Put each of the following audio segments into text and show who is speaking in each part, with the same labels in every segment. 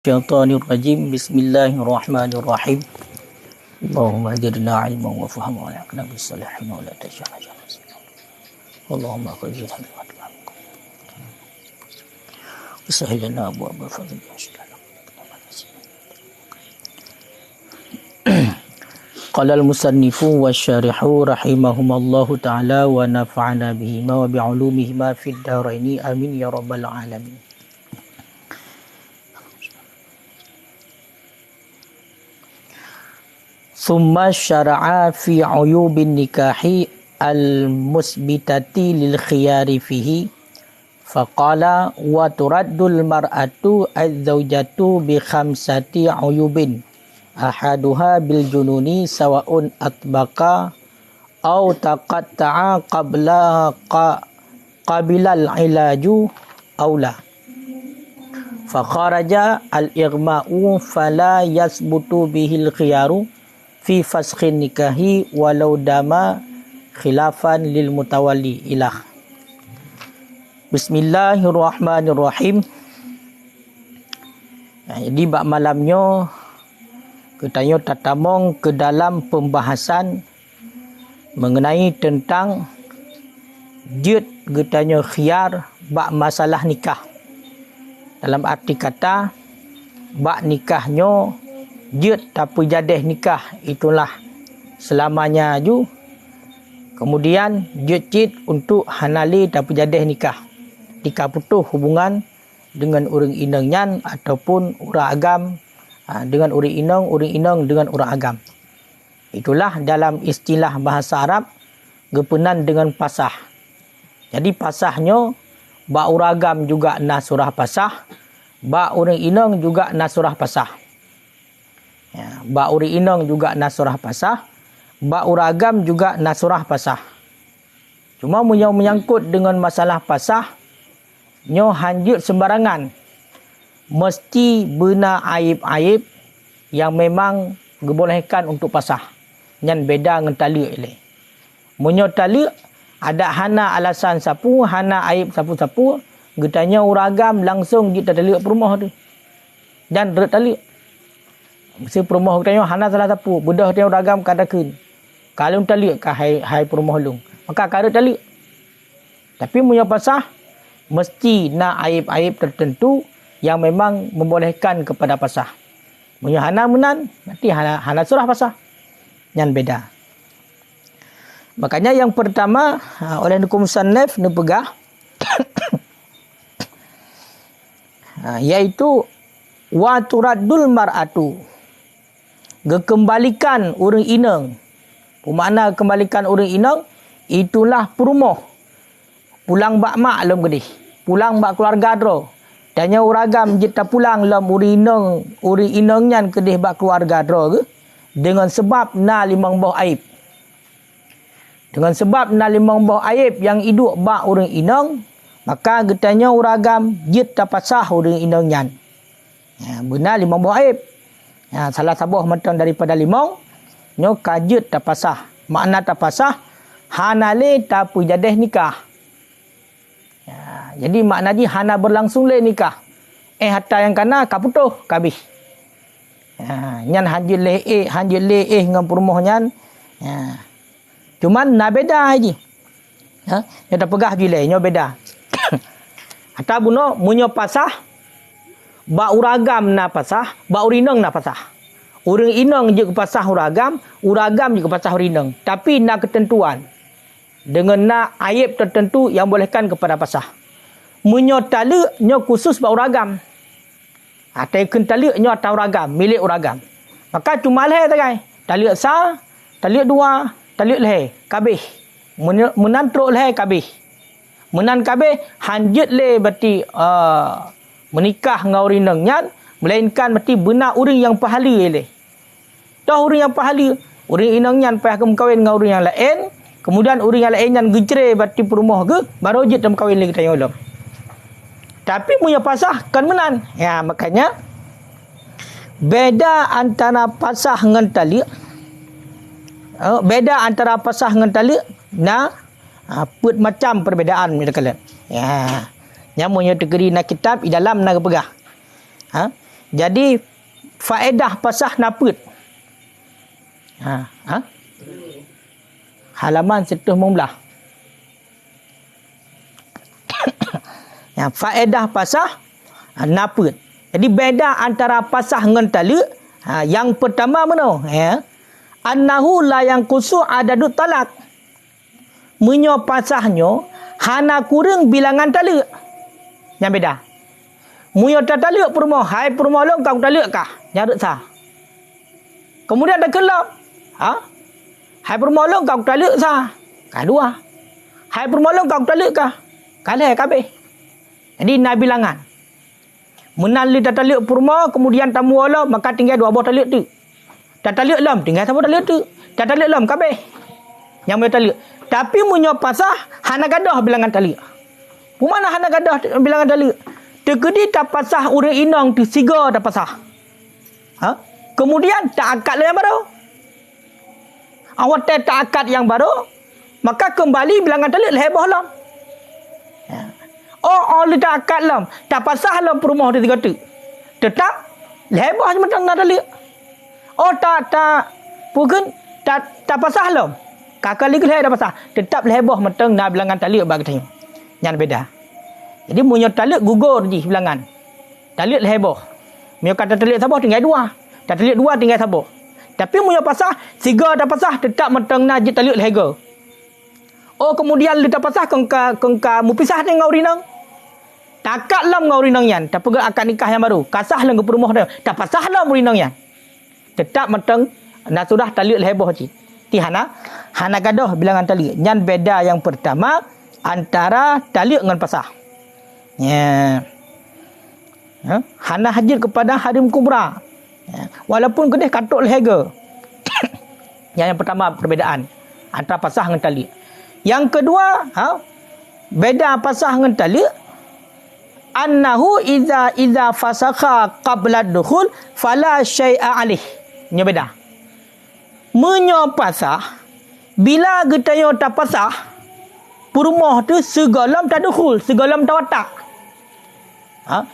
Speaker 1: Syaitanirrajim. Bismillahirrahmanirrahim. Allahumma ajirna ilman wa fahma wa la'aqna bisalihin wa la taj'alna jahannam. Allahumma khajirna bi'adlam. Sahilana abwaaba fadlika wa syukrana. Qala al-musannifu wa syarihu rahimahumallahu ta'ala wa nafa'ana bihima wa bi'ulumihima fid dharaini amin ya rabbal alamin. Summa syara'a fi uyubin nikahi al-musbitati lil khiyari fihi faqala wa turaddul mar'atu az-zawjatu bi khamsati uyubin ahaduha bil jununi sawa'un atbaqa aw taqatta'a qabilal ilaju aw la fakharaja al-ighma'u fala yasbutu bihil khiyaru fi faskhin nikahi walau dama khilafan lil mutawalli ilah. Bismillahirrahmanirrahim. Jadi bab malamnya kita tatamong ke dalam pembahasan mengenai tentang jid getanya khiyar bab masalah nikah. Dalam arti kata bab nikahnya jid tapi jadeh nikah itulah selamanya ju. Kemudian jid untuk hanali tapi jadeh nikah. Nikah putus hubungan dengan orang inangnya ataupun orang agam dengan orang inang dengan orang agam. Itulah dalam istilah bahasa Arab gepenan dengan pasah. Jadi pasahnya ba orang agam juga nasurah pasah, ba orang inang juga nasurah pasah. Ya, ba uri inang juga nasurah pasah, ba uragam juga nasurah pasah. Cuma menyangkut dengan masalah pasah, nyo hanjut sembarangan. Mesti benar aib-aib yang memang dibolehkan untuk pasah. Yang beda dengan taliq ile. Munyo taliq ada hana alasan sapu, hana aib sapu-sapu, getanya uragam langsung dia taliq perumah tu. Dan red taliq. Mesti perumah katanya hana salah sapu bedah dia ragam kadakeun kalau taliq ka hai perumah lung maka kada taliq. Tapi punya pasah mesti nak aib-aib tertentu yang memang membolehkan kepada pasah. Punya hana menan nanti hana surah pasah yang beda. Makanya yang pertama oleh hukum musannaf ni pegah iaitu wa turaddul mar'atu, kembalikan orang inang. Bermakna kembalikan orang inang itulah perumah. Pulang bak mak lem gedih. Pulang bak keluarga dro. Tanya uragam jeta pulang lem uri inang nyan kedih bak keluarga dro ke dengan sebab na limang bau aib. Dengan sebab na limang bau aib yang hidup bak orang inang, maka getanya uragam jeta pasah orang inang nyan. Ya, benar limang bau aib. Ya, salah sabuh macam daripada limau nyo kajut tapasah. Makna tapasah hanale tapi jadeh nikah. Ya, jadi makna di hana berlangsung le nikah. Hatta yang kana kaputuh kabih. Ya, nyan hanjil le dengan perumah nyan. Ya. Cuman na beda haji. Ha, nyo tak pegah gile nyo beda. Hatta buno munyo pasah ba uragam na pasah, ba urinang na pasah. Orang inang je pasah uragam je pasah urinang. Tapi na ketentuan. Dengan na aib tertentu yang bolehkan kepada pasah. Munyo taliq nyo khusus ba uragam. Taikun taliq nyo atau uragam, milik uragam. Maka cuma leh tagai. Taliq sah, taliq dua, taliq leh, kabeh. Menan truk leh kabeh. Menan kabeh hanjut leh berarti menikah dengan orang nyan, melainkan mesti benar orang yang pahala ile. Dah orang yang pahala, orang inang nyan payah kawin dengan orang yang lain, kemudian orang yang lain nyan gejre berarti perumah ke, baru je tem kawin lagi tanya ulama. Tapi punya pasah kan menan. Ya, makanya beda antara pasah dengan taliq. Beda antara pasah dengan taliq nah put macam perbedaan mereka kalian. Ya. Nyamunya tegeri nak kitab di dalam nak pegah. Jadi faedah pasah naput. Halaman 115. Faedah pasah naput. Jadi beza antara pasah dengan talak. Yang pertama mana? Annahu la yang kusu adadut talak. Menyo pasahnya hana kurang bilangan talak. Yang beda. Munyo tak talak permoh, hai permoh long kau talak kah? Nyarut sah. Kemudian ada kelap. Hai permoh long kau talak sah. Kedua. Hai permoh long kau talak kah? Kalah kabeh. Jadi nak bilangan. Menali tak talak permoh, kemudian tamu Allah, maka tinggal dua buah talak tu. Tak talak lam, tinggal satu talak tu. Tak talak lam kabeh. Yang boleh talak. Tapi munyo pasah hana gadah bilangan talak. Mana hana gadah bilangan talak? Tegedi tak pasah urang inang tu siga tak pasah. Kemudian tak akad yang baru. Awak tak akad yang baru, maka kembali bilangan talak lebih lam. Oleh tak akad lam, tak pasah lam perumah dia kata. Tetap lebih macam nak talak. Tak bukan tak pasah lam. Kakak lagi dah pasah. Tetap lebih macam nak bilangan talak bagi tanya. Yang beda. Jadi munyo talak gugur je bilangan. Talak lebih. Munyo kata talak sabah tinggal dua. Tak talak dua tinggal sabah. Tapi munyo pasah, tiga dah pasah tetap macam nak je talak lebih. Kemudian letak pasah kengka mu pisah dengan urinang. Takak lam dengan urinang yan. Tak pegang akad nikah yang baru. Kasah lam ke perumah dia. Tak pasah lam urinang yan. Tetap macam nak sudah talak lebih je. Ti hana gadah bilangan talak. Yang beda yang pertama antara talak dengan pasah. Hana hadir kepada harim kubra. Walaupun kedih katuk lehega. Yang pertama perbezaan antara pasah dengan talak. Yang kedua, beda pasah dengan talak. Annahu iza fasakha qabla dukhul fala syai'a alih. Ini beda. Menyo pasah bila getayo tak pasah perumah tu segalam tak dukhul, segalam tak watak.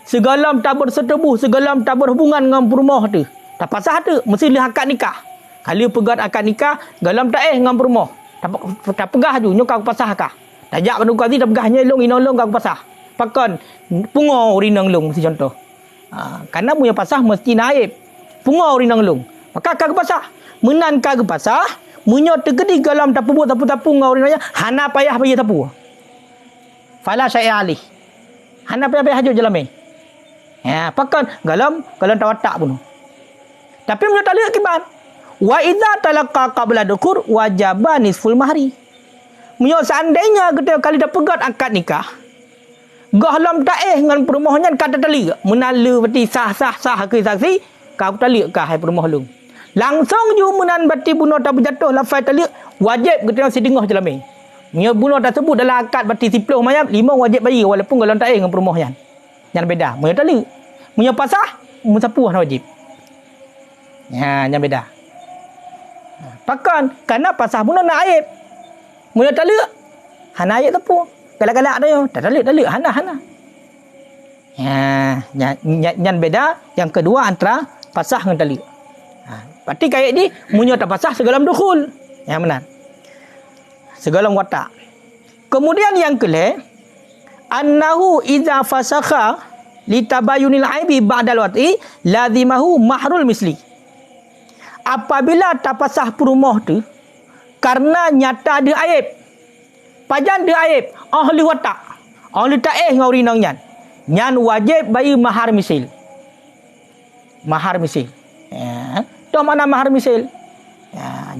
Speaker 1: Segalam tak bersetubuh, segalam tak berhubungan dengan perumah tu. Tak pasah tu mesti lihat akad nikah. Kalau pegat akad nikah, galam tak dengan perumah. Tak pegah je nyokak pasah kah. Tajak panu kali tak pegahnya long inolong kau pasah. Pakon pungo urinang long mesti contoh. Karena punya pasah mesti naib. Pungo urinang long. Maka kag pasah. Menan kag pasah, munyo tegedi galam tak pebut tapu-tapu ngau urinanya, hana payah bayar tapu. Fala syai'a alih. Hana payah hajuk jelame. Pakon galam tak watak pun. Tapi munyo tak lihat kiban. Wa idza talaqa qabla dukur wajaba nisful mahri. Munyo seandainya kita kali dah pegat akad nikah. Gahlam taeh dengan perumahnya kata tali. Menalu berarti sah ke saksi, kau tali ke hai perumah lu. Langsung ju menan berarti bunuh tak berjatuh lafaz tali wajib kita si dengah jelame. Munyo bunuh tersebut dalam akad berarti 10 mayat 5 wajib bayar walaupun gahlam taeh dengan perumahnya. Yang beda. Munyo tali. Munyo pasah musapuh wajib. Yang beda. Pakan karena pasah bunuh nak aib. Mula talak hana aib tepu. Galak-galak dia. Tak talak hana. Yang beda yang kedua antara pasah dengan talak. Berarti kayak ni munyo tak pasah segalam dukhul. Yang benar. Segalam watak. Kemudian yang kelih annahu idza fasakha litabayunil aibi ba'dal wat'i lazimahu mahrul misli. Apabila tak pasah perumah tu karena nyata ada aib. Pajan dia aib, ahli watak. Ahli taeh ngau rinang nyan wajib bayar mahar misil. Mahar misil. Tu mana mahar misil?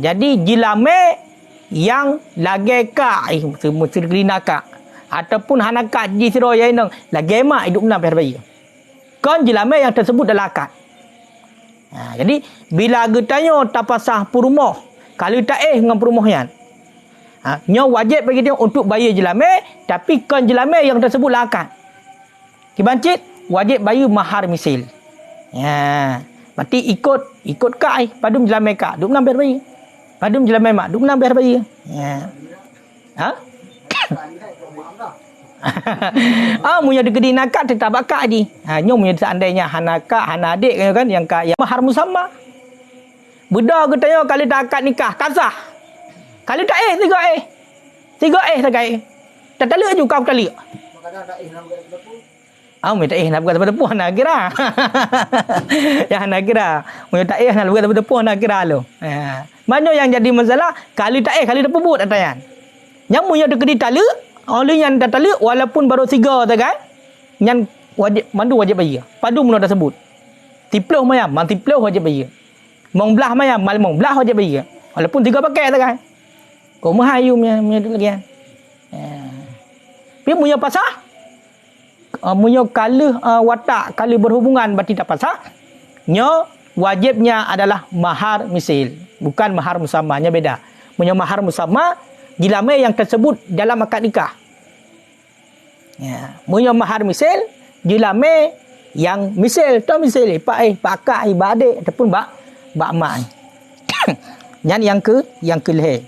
Speaker 1: Jadi jilame yang lagi ka semua sergelina ka ataupun hana ka ji siro yai nang lagi mak hidup na bayar. Kan jilame yang tersebut dalam akad. Jadi bila getanya tak pasah perumah, kalau tak dengan perumahnya, nya wajib bagi dia untuk bayar jelame, tapi kan jelame yang tersebut lakat. Kibancit wajib bayar mahar misil. Berarti ikut kai padum jelame ka, duk nak bayar. Padum jelame mak, duk nak bayar. Munya degedi nakak tetap akak di. Nyom punya seandainya hanakak, hanadik kan yang mahar musamma. Budak katanya kali tak akad nikah kasah. Kali tak 3 tak kai. Tak talak juga kau talak. Minta nak buat tepuh nak kira. Yang nak kira. Minta nak buat tepuh nak kira lo. Mana yang jadi masalah kali tak kali dah pebut atayan. Yang punya degedi talak, oleh yang dah talak walaupun baru 3 tak kan. Yang wajib bayar. Padu mun dah sebut. Tiploh mayam, tiploh wajib bayar. Mong belah mayam, mal mong belah wajib bayar. Walaupun 3 pakai tak kan. Kau mahayu punya lagi kan. Dia punya pasal punya kala watak kala berhubungan berarti tak pasal nya wajibnya adalah mahar misil, bukan mahar musamma, nya beda. Punya mahar musamma jilame yang tersebut dalam akad nikah. Punya mahar misil jilame yang misil tu misil pak akak ibu adik ataupun bak mak. Yang kelih.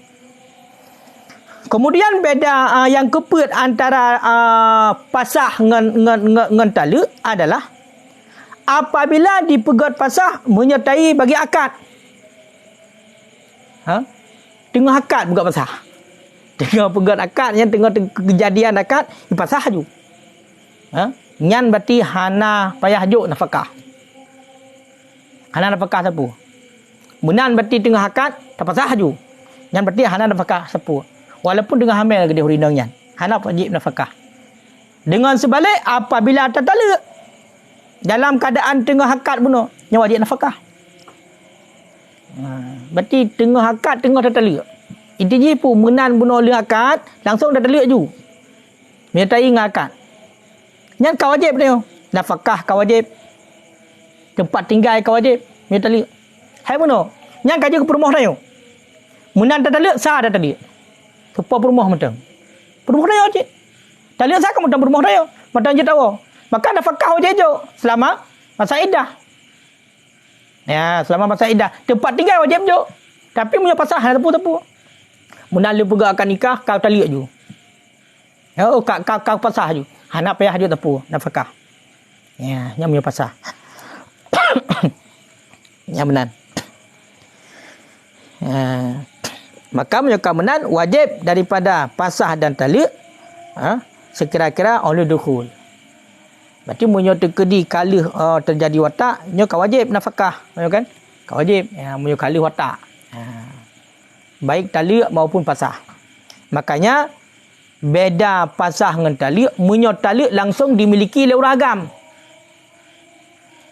Speaker 1: Kemudian beda yang keput antara pasah dengan talak adalah apabila dipegat pasah menyertai bagi akad. Tengah akad pegat pasah. Tengah pegat akad, yang tengah kejadian akad, pasah ju. Nyan berarti hana payah juk nafkah. Hana nafkah siapa? Menan berarti tengah akad, tak pasah ju. Nyan berarti hana nafkah siapa? Walaupun dengan hamil ke dia hurindang nyan. Hana wajib nafkah. Dengan sebalik apabila tak talak dalam keadaan tengah akad bunuh, nya wajib nafkah. Berarti tengah akad tengah tak talak. Intinya pun menan bunuh oleh akad langsung dah talak ju. Menyertai dengan akad. Nyan kau wajib dia. Nafkah kau wajib. Tempat tinggal kau wajib. Menyertai. Hai bunuh. Nyan kaji ke perumah dia. Menan tak talak sah dah talak. Kepa perumah macam. Perumah dia wajib. Tak lihat saya macam perumah dia. Macam je tahu. Maka nafkah wajib je selama masa iddah. Ya, selama masa iddah. Tempat tinggal wajib je. Tapi punya pasah tepu-tepu. Menalu pegak akan nikah kau tak lihat je. Ya, kau pasah je. Hana payah je tepu nafkah. Ya, yang punya pasah. Yang benar. Maka menyukamenan wajib daripada pasah dan talak sekira-kira oleh dukhul. Berarti munyo terkedi kala terjadi watak, nyo ka wajib nafkah, kan? Ka wajib munyo kala watak. Baik talak maupun pasah. Makanya beda pasah dengan talak, munyo talak langsung dimiliki oleh orang agam.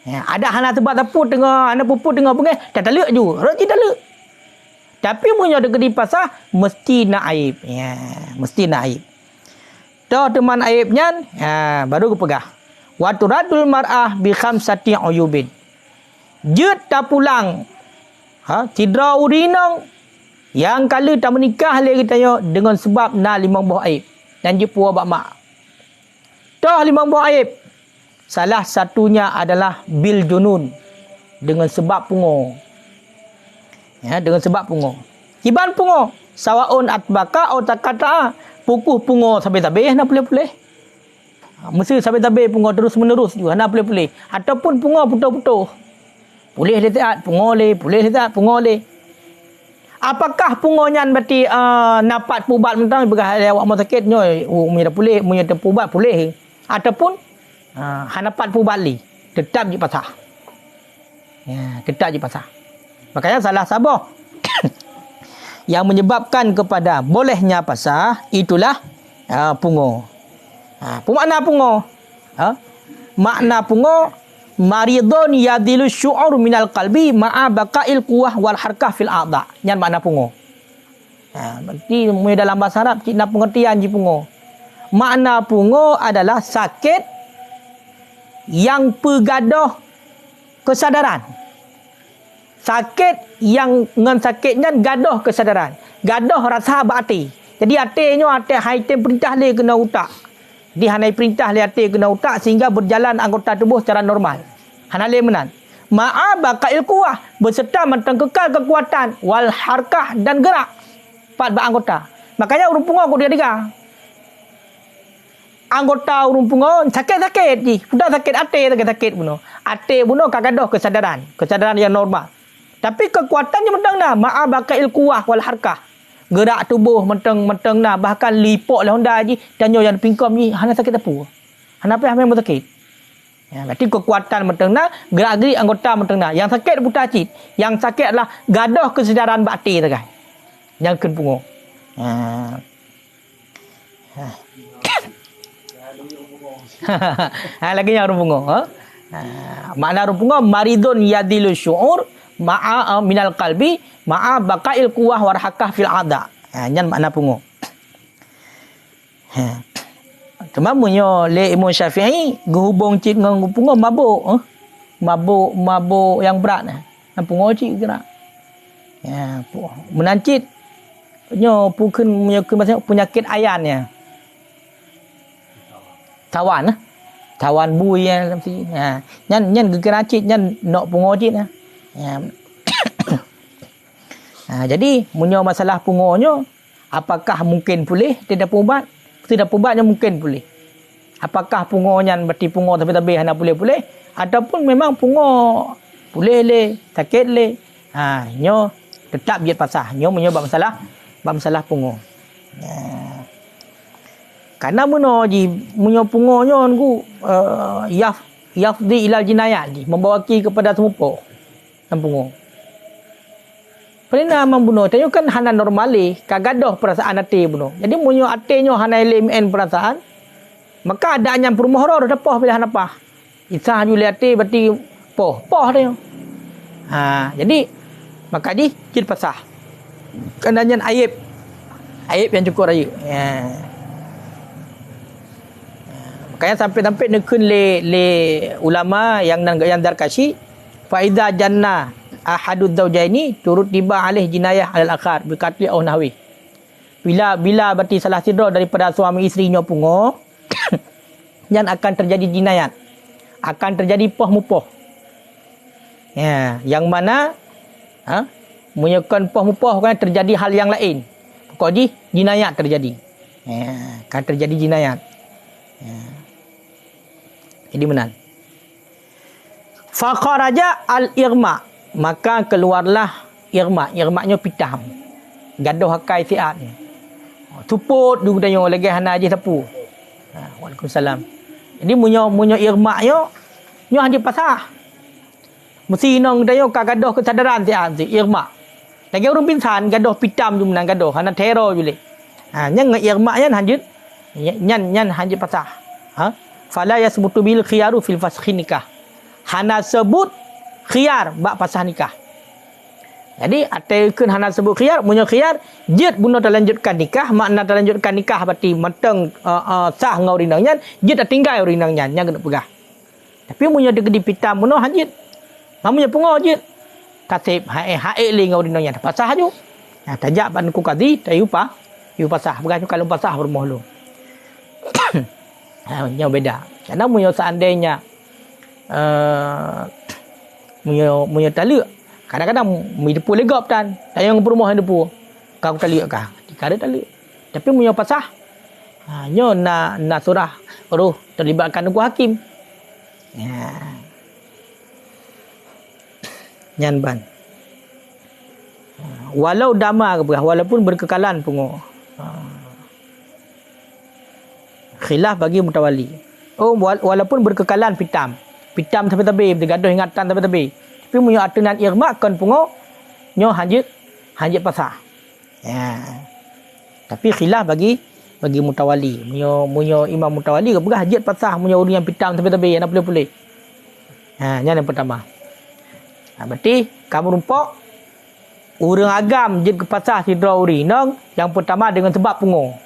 Speaker 1: Ada hana sebab tapu tengah anak pupu tengah pengai, tak talak ju, roti talak. Tapi punya degedi pasah mesti nak aib. Mesti nak aib. Dah teman aibnya, baru aku pegah. Wa turadul mar'ah bi khamsati uyubin. Jut tak pulang. Cidra urinang yang kala tak menikah lagi tanya dengan sebab na 5 buah aib. Dan je puah bak mak. Dah 5 buah aib. Salah satunya adalah bil junun, dengan sebab pungo. Dengan sebab pungo. Kiban pungo. Sawaun atbaka atau takata. Pukuh pungo sampai-sampai nak boleh-boleh. Mesti sampai-sampai pungo terus-menerus juga nak boleh-boleh. Ataupun pungo putus-putus. Boleh letak pungo le, boleh letak pungo le. Apakah pungonya berarti napat pubat mentang begah awak mau sakit nyoy, dah boleh, munyi pubat boleh. Ataupun hanapat pubat li, tetap je pasah. Tetap je pasah. Makanya salah sabah yang menyebabkan kepada bolehnya pasah itulah pungo. Makna pungo. Makna pungo maridun yadilu syu'ur minal qalbi ma'a baqa'il quwah wal harkah fil a'dha. Yang makna pungo. Berarti dalam bahasa Arab kita pengertian je pungo. Makna pungo adalah sakit yang pegadah kesadaran. Sakit yang dengan sakitnya gadah kesadaran. Gadah rasa hati. Jadi hatinya hati perintah dia kena utak. Jadi hanai perintah dia hati kena utak sehingga berjalan anggota tubuh secara normal. Hanai menan. Ma'a baqa'il quwah, beserta mentang kekal kekuatan wal harkah dan gerak 4 anggota. Makanya urung pungo aku dia anggota urung pungo sakit-sakit je. Sudah sakit hati sakit bunuh. Hati bunuh kagadoh kesadaran yang normal. Tapi kekuatannya mentang dah ma'a baqail quwah wal harkah. Gerak tubuh mentang nah bahkan lipok lah honda je dan yang pingkom ni hana sakit apa. Hana apa yang sakit. Ya, berarti kekuatan mentang nah gerak-gerik anggota mentang nah. Yang sakit buta cit. Yang sakit adalah gadoh kesedaran bakti tu kan. Yang ken pungo. Lagi yang urung pungo. Makna urung pungo maridun yadilu syu'ur ma'a minal qalbi ma'a baqail quwah warhakah fil ada. Nyan makna pungo. Cuma munyo le Imam Syafi'i gehubung cit dengan pungo mabuk. Mabuk yang berat nah. Pungo cit gerak. Ya, menancit nyo pukun penyakit ayannya. Tawan bui ya mesti. Nyan gegeran cit nyan nok pungo cit nah. Ya. Jadi munyo masalah pungonyo apakah mungkin pulih tidak ubat? Tidak ubatnya mungkin pulih. Apakah pungonya berarti pungo tapi hana pulih ataupun memang pungo pulih le sakit le. Nyo tetap biat pasah. Nyo munyo bab masalah pungo. Karena munyo pungonyo ku yafdi ilal jinayat membawaki kepada semupo. Pungo. Pernah membunuh tayo kan hana normali kagadoh perasaan hati bunuh. Jadi munyo atinyo hana elemen perasaan maka adanya permohor depoh bila hana pah. Isa juli hati berarti poh tayo. Jadi maka di cit pasah. Kenanya aib yang cukup raya. Makanya sampai nekun le ulama yang darkashi fa idza janna ahadud zawjaini turut tiba alih jinayah alal akhar biqatli aw nahwi. Bila berarti salah sidra daripada suami isterinya pungo yang akan terjadi jinayat. Akan terjadi poh-mupoh. Ya, yang mana menyekan poh-mupoh kan terjadi hal yang lain. Pokok di jinayat terjadi. Ya, akan terjadi jinayat. Ya. Jadi benar. Faqaraja al-irma, maka keluarlah irmaknya pitam. Gaduh hakai siat ni. Tuput du dayo lagi hana aje sapu. Waalaikumsalam. Jadi munyo irmaknya nyo handi pasah. Mesti nong dayo ka gaduh kesadaran siat si irmak. Lagi urung pingsan gaduh pitam ju menang gaduh hana tero jule. Nyang irmaknya hanjut nyan hanjut pasah. Fala yasbutu bil khiyaru fil fasakh nikah. Hana sebut khiyar bak pasah nikah. Jadi atekeun hana sebut khiyar, munyo khiyar jet bunuh terlanjutkan nikah, makna terlanjutkan nikah berarti meteng sah ngau rinang nyan, jet tinggal rinang nyan kena pegah. Tapi munyo digedi pitam bunuh hajit. Mamunya pungo jet. Kasib hae le ngau rinang nyan pasah ju. Tajak ban ku kadi tayu pasah, bukan kalau pasah bermoh lu. Nyo beda. Karena munyo seandainya munyo taluk kadang-kadang mi depu legap tan tayang perumah depu kau taluk kah jika ada taluk tapi munyo pasah nyo na surah ruh terlibatkan ku hakim nyan ban walau dama walaupun berkekalan pungo khilaf bagi mutawali walaupun berkekalan pitam tepi-tepi bergaduh ingatan tepi-tepi tapi munyo atunan irmak kan pungo nyo hanjit pasah tapi khilaf bagi mutawali munyo imam mutawali ke begah hanjit pasah munyo urang yang pitam tepi-tepi yang boleh yang pertama berarti kamu rumpok urang agam jit ke pasah sidra uri nang yang pertama dengan sebab pungo.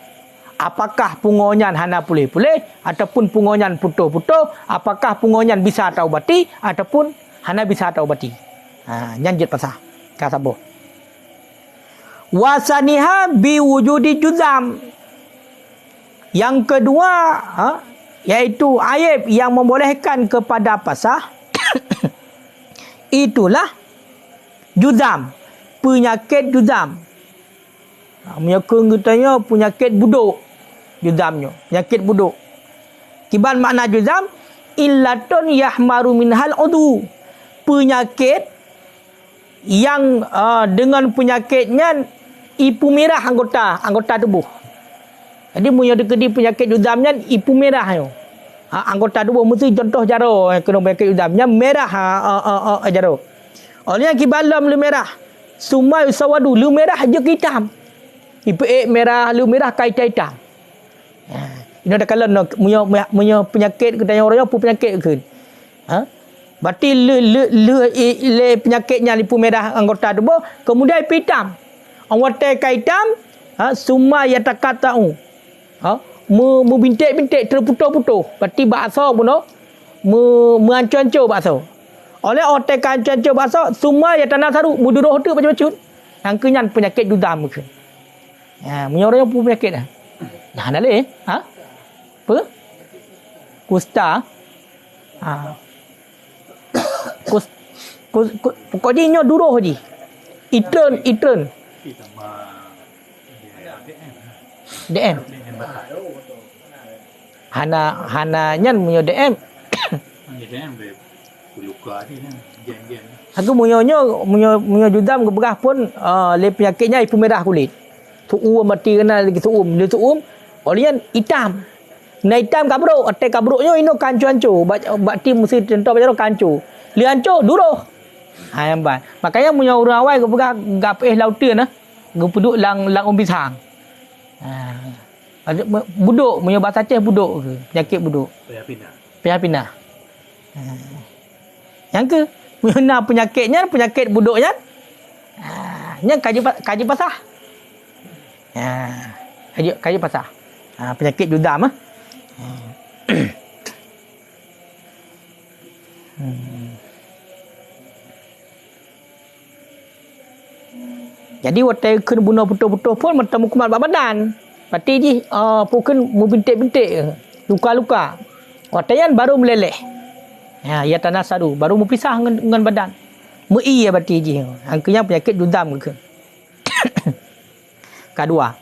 Speaker 1: Apakah pungonyan hana pulih-pulih ataupun pungonyan putuh-putuh, apakah pungonyan bisa taubati ataupun hana bisa taubati. Nyanjit pasah kasabo. Wasaniha biwujudi juzam. Yang kedua yaitu aib yang membolehkan kepada pasah itulah juzam, penyakit juzam. Menyokong katanya penyakit buduk juzamnya, penyakit buduk. Kiban makna juzam illatun yahmaru minhal udu. Penyakit yang dengan penyakitnya ipu merah anggota tubuh. Jadi punya dekedi penyakit juzamnya ipu merah yo. Anggota tubuh mesti contoh jaro kena penyakit juzamnya merah jaro. Oleh kiban lam lu merah. Sumai sawadu lu merah je hitam. Ipu merah lu merah kait hitam. Ini dah kalau nak punya penyakit ke tanya orang apa penyakit ke? Berarti le penyakitnya lipu merah anggota tubuh kemudian hitam. Anggota hitam summa yatakatau. Membintik-bintik terputus-putus. Berarti bakso pun mengancur-ancur bakso. Oleh otak ancur-ancur bakso summa yatanasaru muduroh tu macam-macam. Yang kenyan penyakit juzam ke. Punya orang yang punya penyakit dah. Nah, dah leh. Apa? Kusta. Pokoknya nyo duruh je. Itren. DM. Hana nyan punya DM. Aku punya juzam ke berah pun le penyakitnya ipu merah kulit. Tuum mati kena lagi tuum. Dia tuum olian hitam. Nah hitam kabruk, atek kabruknya ino kancu-ancu. Bakti mesti contoh macam kancu. Li ancu duruh. Yang baik. Makanya punya orang awal ke berah gapeh lautan gepuduk lang pisang. Buduk punya bahasa Aceh buduk ke penyakit buduk. Payah pindah. Yang ke punya penyakitnya penyakit buduknya. Yang kaji pasah. Kaji pasah. Penyakit juzam Jadi waktu kena bunuh betul-betul pun mata mukumat badan. Berarti je pun membintik-bintik luka-luka. Waktu yang baru meleleh. Ya tanah sadu baru berpisah dengan badan. Mei ya berarti je. Angkanya penyakit juzam ke. Kedua.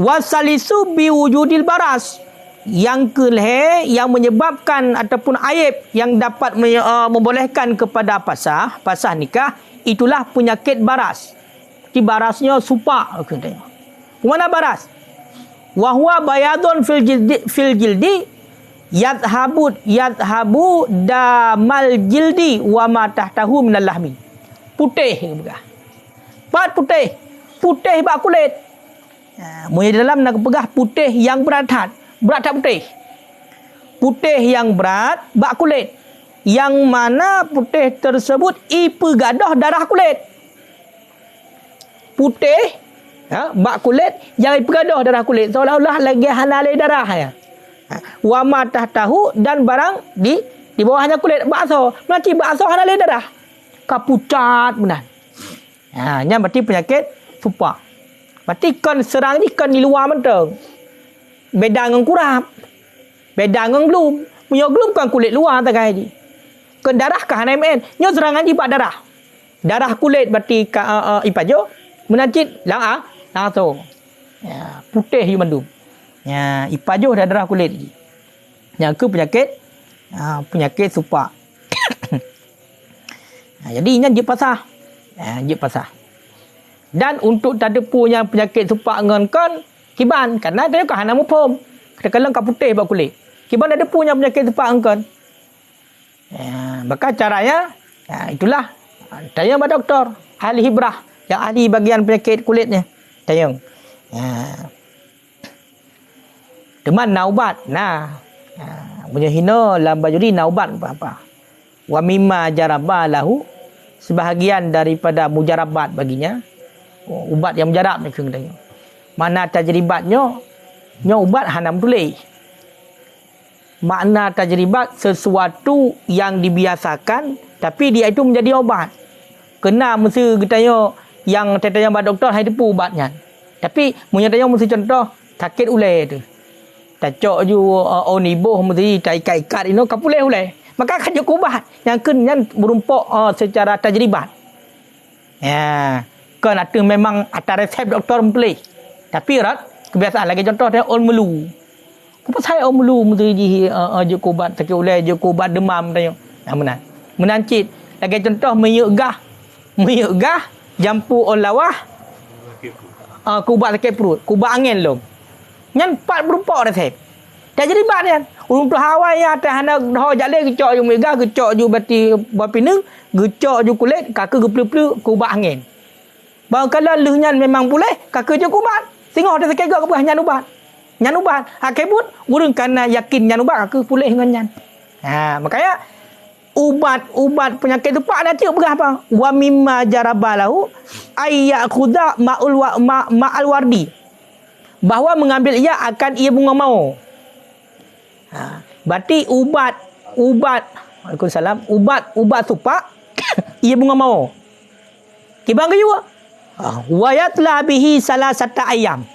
Speaker 1: Wasalisu biwujudil baras. Yang kelih yang menyebabkan ataupun aib yang dapat membolehkan kepada pasah nikah itulah penyakit baras. Di barasnya supak katanya. Mana baras? Wa huwa bayadun fil jildi yadhabu damal jildi wa ma tahtahu minal lahmi. Putih bukan. Pat putih bak kulit. Di dalam nak pegah putih yang berat tak putih. Putih yang berat bak kulit. Yang mana putih tersebut ipegadah darah kulit. Putih bak kulit yang ipegadah darah kulit. Seolah-olah lagi hanalai darah ya. Wa ma tahtahu dan barang di bawahnya kulit bakso. Nanti bakso hanalai darah. Kapucat benar. Ini berarti penyakit supak. Berarti kan serang ni kan di luar mentang. Beda dengan kurap. Beda dengan glum. Punya glum kan kulit luar tak kaya ni. Kan darah kan HNMN. Nyo serangan di bak darah. Darah kulit berarti ipajo. Menacit langsung. Putih di mandum. Ipajo dah darah kulit. Yang ke penyakit supak. Jadi ini je pasah. Dan untuk tadapu yang penyakit supak dengan kan kiban karena dia kan hana mupom. Katakanlah kau putih bak kulit. Kiban ada punya penyakit supak engkan. Maka caranya itulah tanya pada doktor ahli hibrah yang ahli bagian penyakit kulitnya. Tanya. Teman naubat. Punya hina lam bajuri naubat apa. Wa mimma jarabalahu sebahagian daripada mujarabat baginya. Ubat yang mujarab ni kena. Mana tajribatnya ubat hanam tulis. Makna tajribat sesuatu yang dibiasakan tapi dia itu menjadi obat. Kena mesti katanya yang tanya pada doktor hai depu ubatnya. Tapi punya tanya mesti contoh sakit ulai tu. Tacok ju oniboh mesti ikat-ikat ini kapuleh ulai. Maka akan jauh ubat yang kenyan berumpuk secara tajribat. Kan ada memang atas resep doktor menulis. Tapi kebiasaan lagi contoh dia on melu. Kupat saya mulu mesti je kubat sakit ulai je kubat demam tanya. Menan. Menancit. Lagi contoh meyuk gah jampu olawah kubat sakit perut, kubat angin lom. Nyan 4 berupa dah saya. Tak jadi bat kan. Untuk Hawaii atas hana dah jale gecok ju mega gecok ju bati bapinu, gecok ju kulit kaka geplu-plu kubat angin. Bang kalau lehnya memang boleh kaka je kubat. Tengok dah sakit gak kebuah nyan ubat. Nyan ubat. Hakibut urang kana yakin nyan ubat kaka pulih dengan nyan. Makanya ubat penyakit tu pak dah cik berah apa? Wa mimma jarabalahu ayyakhudha ma'al wardi. Bahawa mengambil ia akan ia bunga mau. Berarti ubat Waalaikumsalam, ubat tupak ia bunga mau. Kibang ke juga? Wa yatla bihi salasata ayam.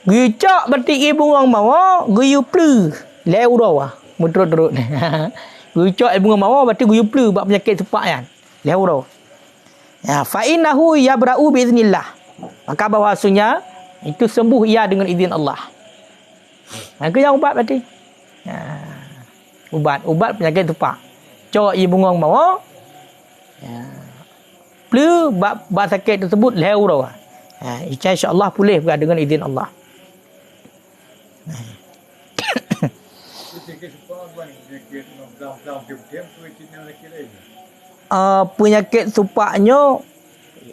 Speaker 1: Gicak berarti ia bunga mau, guyu plu. Leu dah. Mutrut-trut. Gicak ia bunga mau berarti guyu plu bab penyakit tupak kan. Leu dah. Fa innahu yabra'u bi iznillah. Maka bahwasanya itu sembuh ia dengan izin Allah. Maka yang ubat berarti. Ubat penyakit tupak. Cok ia bunga mau. Plu bab sakit tersebut leu dah. Insya-Allah pulih dengan izin Allah. Penyakit supaknya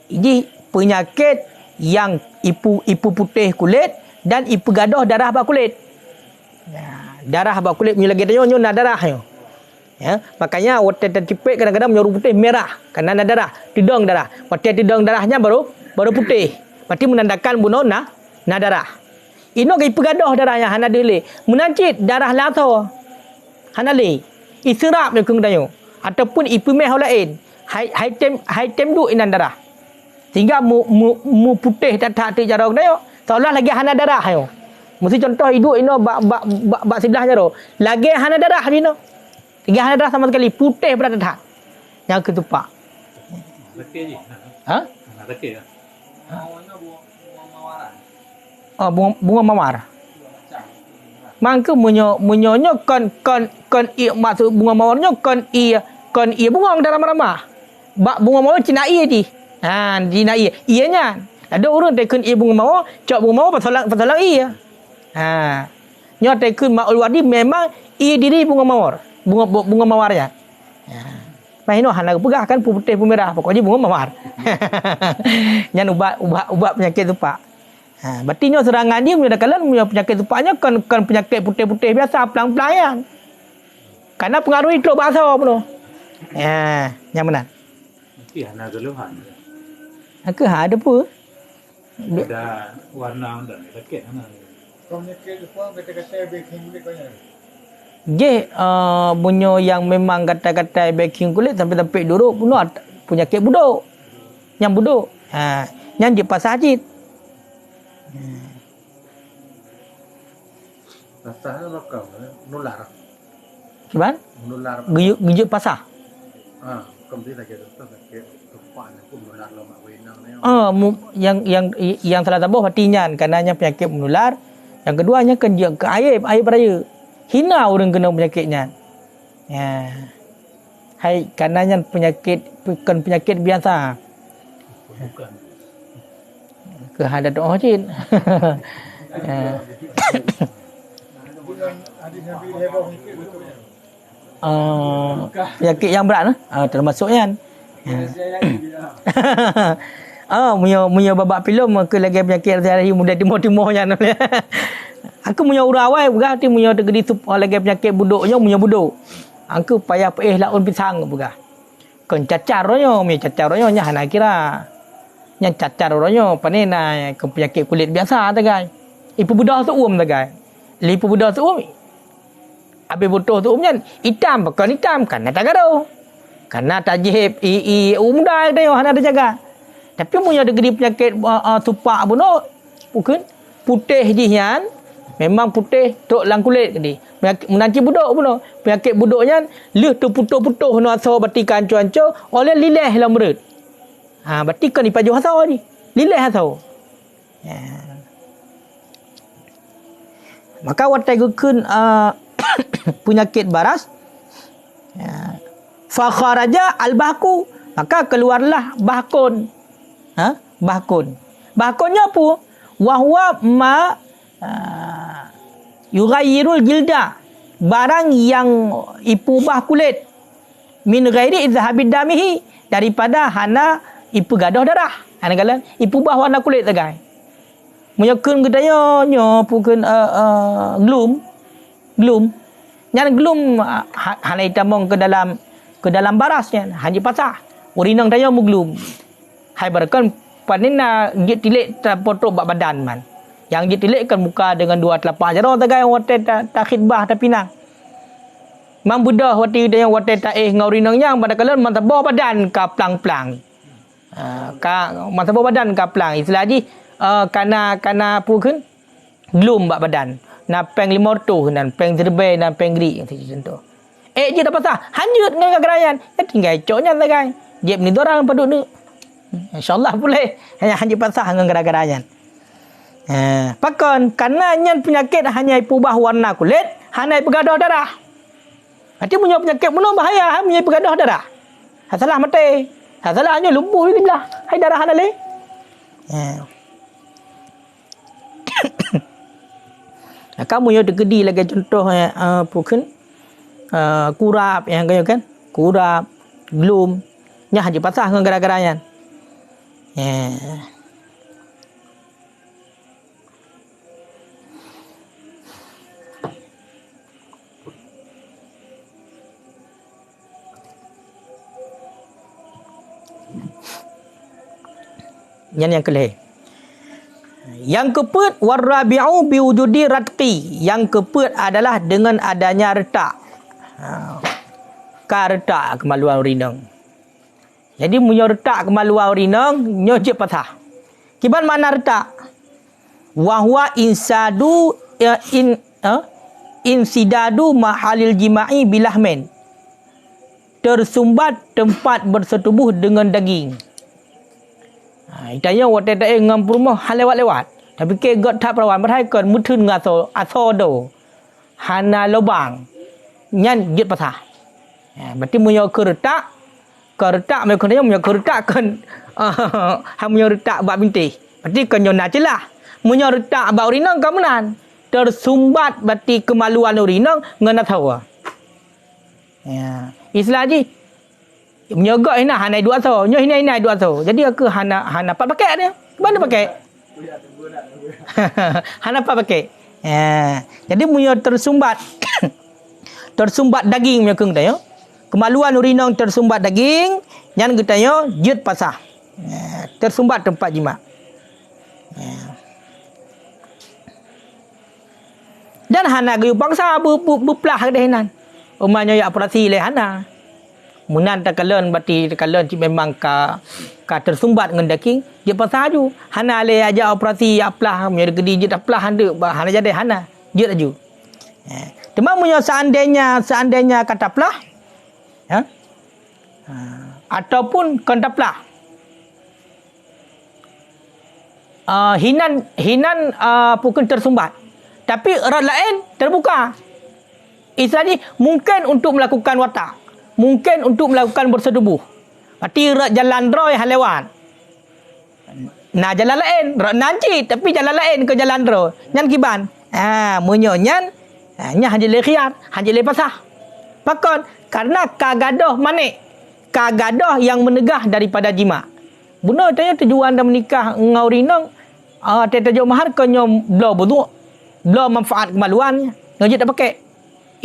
Speaker 1: ini penyakit yang ipu putih kulit dan ipu gadah darah bak kulit. Darah bak kulit punya lagi tanya nak darahnya. Makanya waktu tercipik kadang-kadang menyorong putih merah kerana ada darah, tidang darah. Waktu tidang darahnya baru putih. Berarti menandakan bunuh na darah. Ino ipu gadah darahnya hana dele. Menancit darah lato. Hana le. Israp ni kung tanya. Ataupun ipu meh lain. Hai tem du inan darah. Sehingga mu putih tak jarang tanya. Seolah lagi hana darah yo. Mesti contoh hidup ino bak sebelah jaro. Lagi hana darah dino. Lagi hana darah sama sekali putih berada tak. Yang ketupak.
Speaker 2: Laki je. Laki ya.
Speaker 1: Bunga mawar. Mangke munyo kon maksud bunga mawarnya kon bunga dalam ramah. Bak bunga mawar cina je. Cina ianya. Ada orang tekun bunga mawar, cok bunga mawar pasalang ia. Nyo tekun maul wadi memang diri bunga mawar. Bunga mawarnya. Mahino hana pegah kan putih pemerah pokoknya bunga mawar. Nyan ubat penyakit tu pak. Berarti nyo serangan dia punya dakalan punya penyakit tupaknya kan penyakit putih-putih biasa pelang-pelang yang. Karena pengaruh itu bahasa pun. Yang benar.
Speaker 2: Nanti hana keluhan.
Speaker 1: Ada apa?
Speaker 2: Ada warna dan laki hana.
Speaker 3: Penyakit tupak kata-kata baking kulit banyak.
Speaker 1: Bunyo yang memang kata-kata baking kulit sampai duduk pun penyakit buduk. Yang buduk. Yang dia pasal hajit.
Speaker 3: Rasanya lokal, nular.
Speaker 1: Gimana?
Speaker 3: Nular.
Speaker 1: Gejut pasah.
Speaker 3: Kemudian lagi tupak pun nular lama wenang ni.
Speaker 1: Yang salah tambah artinya karenanya penyakit menular. Yang keduanya kan dia ke air raya. Hina orang kena penyakitnya. Hai karenanya penyakit bukan penyakit biasa.
Speaker 2: Bukan.
Speaker 1: Kehadat doa jin. Penyakit yang berat termasuknya. Punya babak filem ke lagi penyakit hari muda timur-timurnya. Aku punya urang awal berarti punya tegedi lagi penyakit buduknya punya buduk. Aku payah laun pisang berah. Kan cacarnya, nya hana kira. Yang cacar orangnya panena ke penyakit kulit biasa tagai. Ipu budak tu tagai. Lipu budak tu habis butuh tu hitam bukan hitam kan tak gaduh. Karena tajib muda dia hana ada jaga. Tapi punya degree penyakit tupak pun bukan putih jihan memang putih tok lang kulit tadi. Menanci buduk pun penyakit buduknya leh tu putuh-putuh no aso berarti kancu-kancu oleh lilih dalam mulut. Berarti kan ipaju hasau ni. Lilih hasau. Maka watai gukun penyakit baras. Fa kharaja al-bahku, maka keluarlah bahkun. Bahkun. Bahkunnya apa? Wa huwa ma yughayyirul jilda, barang yang ipubah kulit, min ghairi izhabid damihi, daripada hana ipu gadah darah. Ana kala ipubah warna kulit tagai. Menyekun gedaya nya pukun glum. Nyan glum hana itamong ke dalam barasnya, hanji pasah. Urinang daya mu glum. Hai barakan panina git tilik terpotok bak badan man. Yang git tilik kan muka dengan dua telapak jaro tagai wate ta khidbah ta pinang. Mang budah wate dia yang wate ta ngaurinang yang pada kala mantabah badan ka plang-plang. Ka mantabah badan ka plang. Istilah ji kana pukun glum bak badan. Na peng 500 dan peng terbe dan peng gri contoh. Je dapat sah hanjut dengan kegerayan. Ya tinggal coknya tagai. Jeb ni dorang paduk ni. InsyaAllah boleh. Hanya hanjut pasah dengan kegerayan. Pakon karena nyan penyakit hanya ipubah warna kulit, hanya pegadah darah. Nanti punya penyakit pun bahaya, punya pegadah darah. Salah mati. Salah hanya lumpuh di belah. Hai darah hana le. Kamu yang tergedi lagi contoh pukun kurap yang kaya kan? Kurap, glum, nya haji pasah dengan gara-garanya. Yang kelih. Yang keempat warabi'u biwujudi ratqi. Yang keempat adalah dengan adanya retak. Ka retak kemaluan urinang. Jadi munyo retak kemaluan urinang nyo je patah. Kiban mana retak? Wa huwa insidadu mahalil jima'i bilahmin. Tersumbat tempat bersetubuh dengan daging. Itanya wate tak ngam rumah hal lewat-lewat. Tapi ke got tak perawan berhai kon mutun ngaso asodo. Hana lubang. Nyan jit pasah. Berarti munyo keretak me kon munyo keretak kon ha munyo retak bab bintih. Berarti kon nyona celah. Munyo retak bab urinang kamunan. Tersumbat berarti kemaluan urinang ngana tahu. Istilah ji menyogok hina hanai dua so, nyo hina dua so. Jadi aku hana pak pakai dia. Mana pakai? Hana pak pakai. Jadi munyo tersumbat tersumbat daging punya keng tayo. Kemaluan urinang tersumbat daging, nyan getayo jut pasah. Tersumbat tempat jima. Dan hana gayu bangsa berpelah dehinan. Umanya ya operasi le hana. Munan tak kalen berarti kalen memang ka tersumbat dengan daging dia pasal aju hana le aja operasi aplah punya gedi je aplah hande hana jadi hana je aju. Cuma punya seandainya kata plah ataupun kontaplah hinan pukul tersumbat tapi erat lain terbuka. Istilahnya mungkin untuk melakukan watak, mungkin untuk melakukan bersetubuh. Berarti jalan roy halewat. Nah jalan lain, nanti tapi jalan lain ke jalan roy. Nyan kiban. Munyonya nya hanya le khiar, hanya le pasah. Pakon karena kagadoh manik. Kagadoh yang menegah daripada jima. Bunuh tanya tujuan dah menikah ngau rinang tajuk mahar konyo blo budu. Blo manfaat kemaluan. Ngajit tak pakai.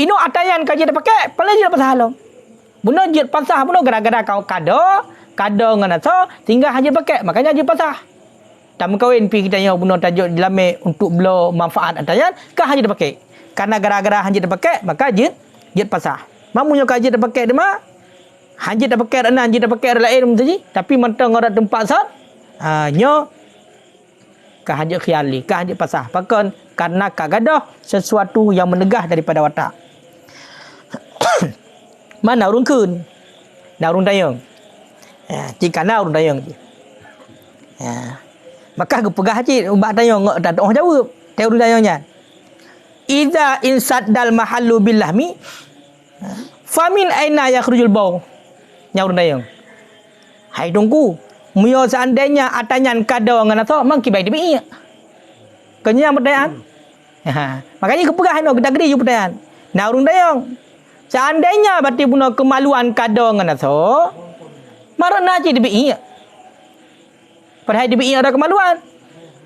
Speaker 1: Ino atayan kau jadi pakai, paling je pasah halam. Bunuh je pasah, bunuh gara-gara kau kado ngana so, tinggal hanya pakai, makanya je pasah. Tak kawin pi kita yang bunuh tajuk dilame untuk belo manfaat atayan, kau hanya dipakai. Karena gara-gara hanya dipakai, maka je pasah. Mamunya kau je dipakai dema, hanya dipakai renan, hanya dipakai lain mesti, tapi mentang orang tempat sat, nyo kau hanya khiali, kau hanya pasah. Pakon karena kagadah sesuatu yang menegah daripada watak. Mana urung kun? Na urung dayung. Jika na urung dayung. Maka aku pegah haji ubak dayung tak tahu jawab. Teh urung dayungnya. idza insaddal mahallu bil lahmi famin aina yakhrujul bau. Nyaur dayang. Hai dongku, muyo seandainya atanyan kado ngana to mang kibai dibi. Kenya pertanyaan. Makanya kepegah no gede-gede ju pertanyaan. Naurung dayang. Seandainya berarti puno kemaluan kado ngana to marana je dibi. Padahal dibi ada kemaluan.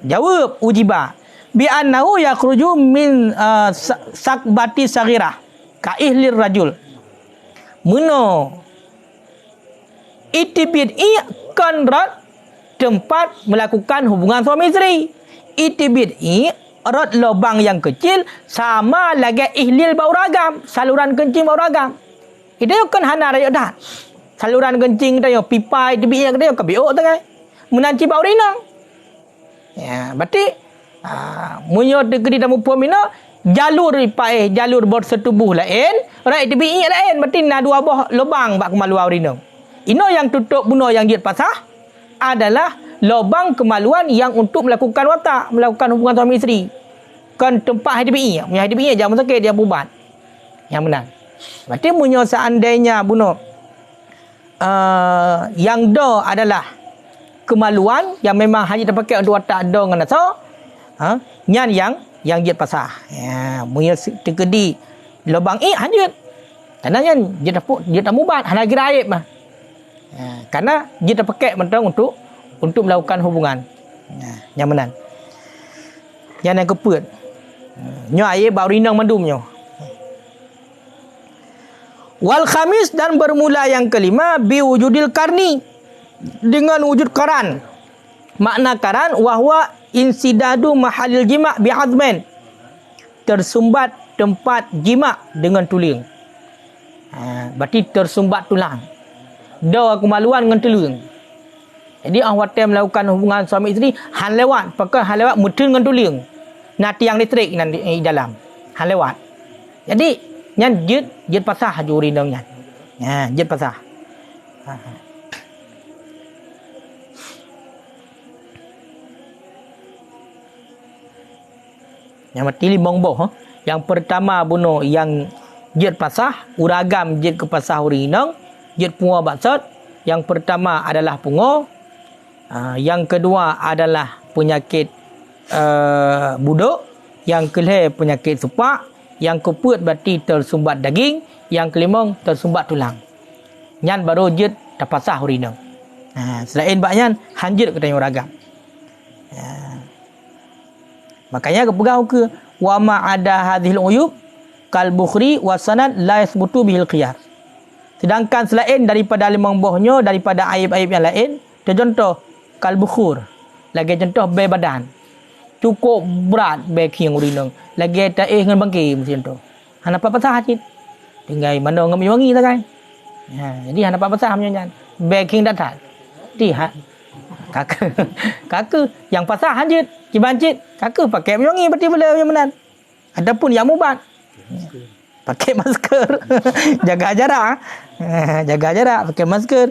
Speaker 1: Jawab ujiba bi annahu yakhruju min sakbati saghirah ka ihlir rajul. Muno itibid konrad tempat melakukan hubungan suami isteri. Itibid rod lubang yang kecil sama lagi ihlil bau ragam, saluran kencing bau ragam. Itu kan hana rayo dah. Saluran kencing dah pipai tibid yang dia kebiok tangai. Menanci bau rinang. Ya, berarti munyo degree damu pemina jalur ipai jalur bersetubuh lain, right tibid lain berarti na dua buah lubang bak kemaluan rinang. Ino yang tutup buno yang jid pasah adalah lubang kemaluan yang untuk melakukan watak, melakukan hubungan suami isteri. Kan tempat HDPI, punya HDPI jangan sakit dia bubat. Yang benar. Berarti munyo seandainya buno yang do adalah kemaluan yang memang hanya terpakai untuk watak do ngana so. Nyan yang jid pasah. Ya, munyo tekedi lubang hanyut. Karena nyan jid tak mubat, hana gira aib mah. Ya, karena dia terpakai mentang untuk melakukan hubungan. Yang benar. Yang keput. Nyo air bau rinang mandumnya. Wal khamis dan bermula yang kelima bi wujudil karni dengan wujud karan. Makna karan wahwa insidadu mahalil jima' bi azmen. Tersumbat tempat jima' dengan tulang. Berarti tersumbat tulang. Do kemaluan dengan tulang. Jadi awak melakukan hubungan suami isteri han lewat, pakai han lewat mutun dengan tulang. Na tiang listrik nan di dalam. Han lewat. Jadi nyan jid pasah juri nang nyan. Ya, jid pasah. Yang mati limong boh. Yang pertama buno yang jid pasah, uragam jid ke pasah urinang, jid pungo baksat. Yang pertama adalah pungo. Yang kedua adalah penyakit buduk. Yang kelima penyakit supak. Yang keempat berarti tersumbat daging. Yang kelima tersumbat tulang. Nyan baru jid terpasah urinang. Selain baknyan hanjir katanya uragam. Makanya kepegau ke wa ma ada hadhil uyub kal bukhri wa sanad la yasbutu bihil qiyas. Sedangkan selain daripada limang bohnya, daripada aib-aib yang lain, contoh kal bukhur, lagi contoh be badan. Cukup berat be king urinang. Lagi tak dengan bangki macam tu. Hana apa pasah cit. Tinggal mana ngam wangi tak kan. Jadi hana apa pasah macam be king datat. Di Kaka yang pasah hanjit cibancit kaka pakai wangi berarti boleh yang benar. Adapun yang mubat pakai masker. Jaga jarak. Jaga jarak pakai masker.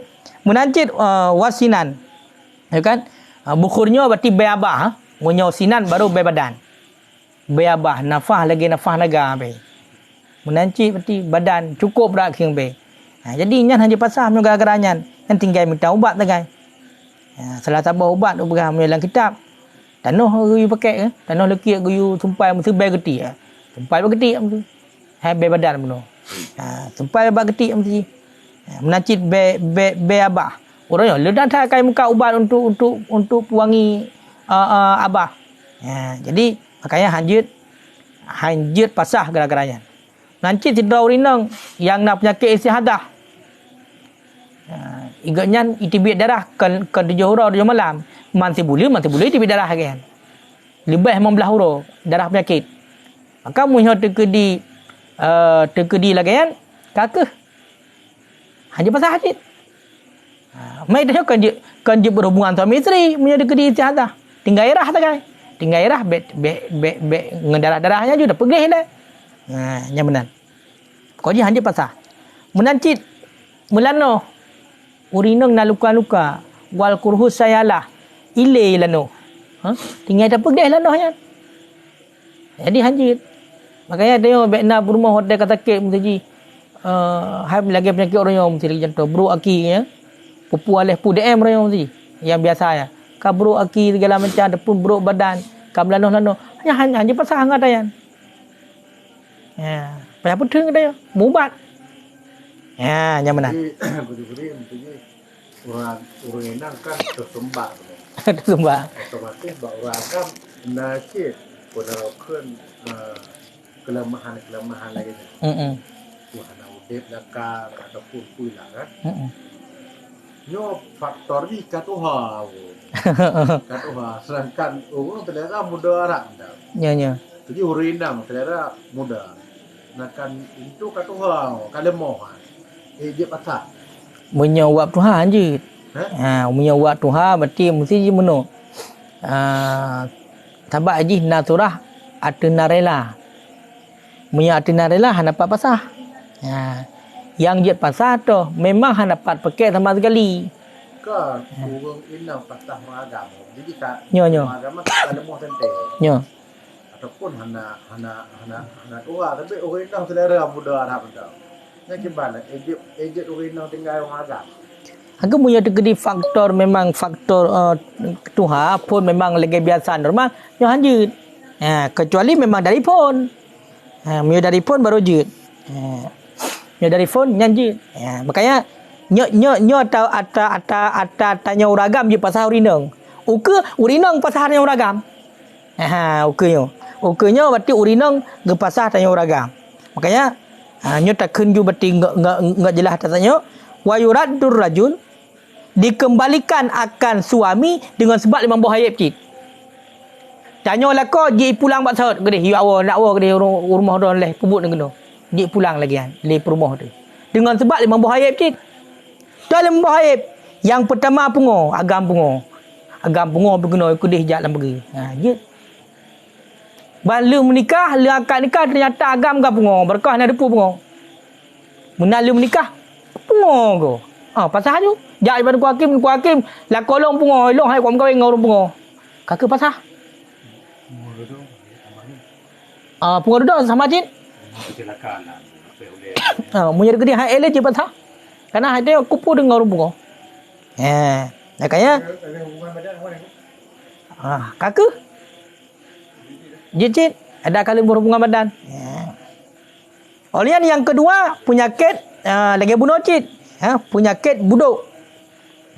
Speaker 1: Menancit wasinan. Ya kan? Bukhurnya berarti beabah. Munyo sinan baru bebadan. Beabah nafah lagi nafah naga be. Menancit berarti badan cukup berat king be. Jadi nyan hanya pasah gara-gara nyan. Yang tinggal minta ubat tak kan? Salah satu ubat tu berang dalam kitab. Tanah guyu pakai tanah lekik guyu sumpai mesti bai geti. Sumpai bai geti mesti. Hai bai badan puno. Sumpai bai geti mesti. Menancit be abah. Orangnya ledak tak kai muka ubat untuk wangi abah. Jadi makanya hanjit pasah gara-garanya. Menancit tidra urinang yang nak penyakit istihadah. Igatnya itibit darah kan 7 hurau 7 malam. Masih boleh itibit darah kan. Lebih 15 hurau darah penyakit. Maka munyo terkedi lagi kan kakak. Hanya pasal hajit. Mai dah kan dia berhubungan suami isteri munyo terkedi istihadah. Tinggal irah tak kan. Tinggal irah be ngedarah-darahnya juga pergi dah. Yang benar. Kau je hanya pasal. Menancit mulano urinang na luka-luka wal kurhus sayalah ile lano. Tinggal dah pergi lano nya. Jadi hanjit. Makanya tengok bekna rumah hotel kata kek mesti hai lagi penyakit orang yang mesti jantung bro aki ya. Pupu alih pu DM orang yang mesti yang biasa ya. Ka bro aki segala macam ada pun bro badan, ka belanoh-lanoh. Hanya pasal hangat ayan. Ya, banyak pun teng dia. Mubat. Ya, yang mana?
Speaker 3: Budi-budi mestinya orang enang kan tersembah.
Speaker 1: Tersembah.
Speaker 3: Otomatis bahwa orang kan nakit pada kan kelemahan lagi. Tuhan udip lakar ataupun pulang kan. Nyo faktor ni katuha. Katuha sedangkan orang ternyata muda orang dah.
Speaker 1: Ya.
Speaker 3: Jadi orang enang ternyata muda. Nakan itu katuha kalemoh. Dia patah.
Speaker 1: Menyawab Tuhan je. Menyawab Tuhan berarti mesti je meno. Tabak haji naturah atena rela. Munya atena rela han dapat pasah. Yang jet pasah tu memang han dapat pakai sama sekali.
Speaker 3: Kan orang enam patah mengagam. Jadi tak
Speaker 1: Nyo.
Speaker 3: mengagam kalemoh tente.
Speaker 1: Nyo.
Speaker 3: Ataupun hana tua tapi orang enam selera muda arah benda. Yang gimana? Ejek orang enam tinggal mengagam.
Speaker 1: Aku punya tegedi faktor memang faktor Tuhan pun memang lagi biasa normal nyo hanjut. Kecuali memang dari pun. Mio dari pun baru jut. Nyo dari pun nyanjut. Makanya nyo tahu ata tanya uragam je pasal urinang. Urinang pasal tanya uragam. Ukenyo berarti urinang ge pasal tanya uragam. Makanya nyo tak kenju berarti enggak jelas tanya wa yuraddur rajul dikembalikan akan suami dengan sebab 5 buah ayat cik. Tanya lah kau ji pulang bak sahut gede hiu awak nak awak gede rumah dah leh pubut dengan ji pulang lagi kan le rumah tu. Dengan sebab 5 buah ayat cik. Dalam buah ayat yang pertama pungo agam pungo berguna ikut dia jalan pergi. Je. Balu menikah, le akad nikah ternyata agam ga pungo berkah nak depu pungo. Menalu menikah pungo go. Pasal tu. Jak daripada ku hakim la kolong pungo elong hai kau kawin ngau pungo. Kakak pasal. Pungo duduk sama jin.
Speaker 2: Kecelakaan lah.
Speaker 1: Munya gede hai ele je pasal. Karena ada kupu dengan pungo. Makanya kakak. Jin ada kali berhubungan badan. Olian yang kedua penyakit lagi bunuh cit. Penyakit buduk.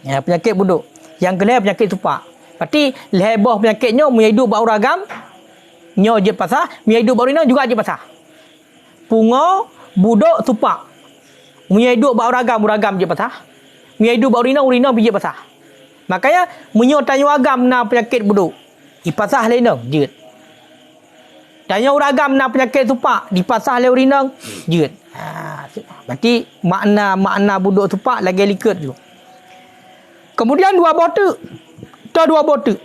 Speaker 1: Penyakit buduk. Yang kedua penyakit tupak. Berarti lebah penyakitnya punya hidup bau ragam. Nyo je pasah, punya hidup bau rina juga je pasah. Pungo, buduk, tupak. Punya hidup bau ragam je pasah. Punya hidup bau rina je pasah. Makanya munyo tanya agam na penyakit buduk. Ipasah lain je. Tanya uragam na penyakit tupak, dipasah le urinang, jeut. Berarti makna buduk tupak lagi liket tu. Kemudian dua botu.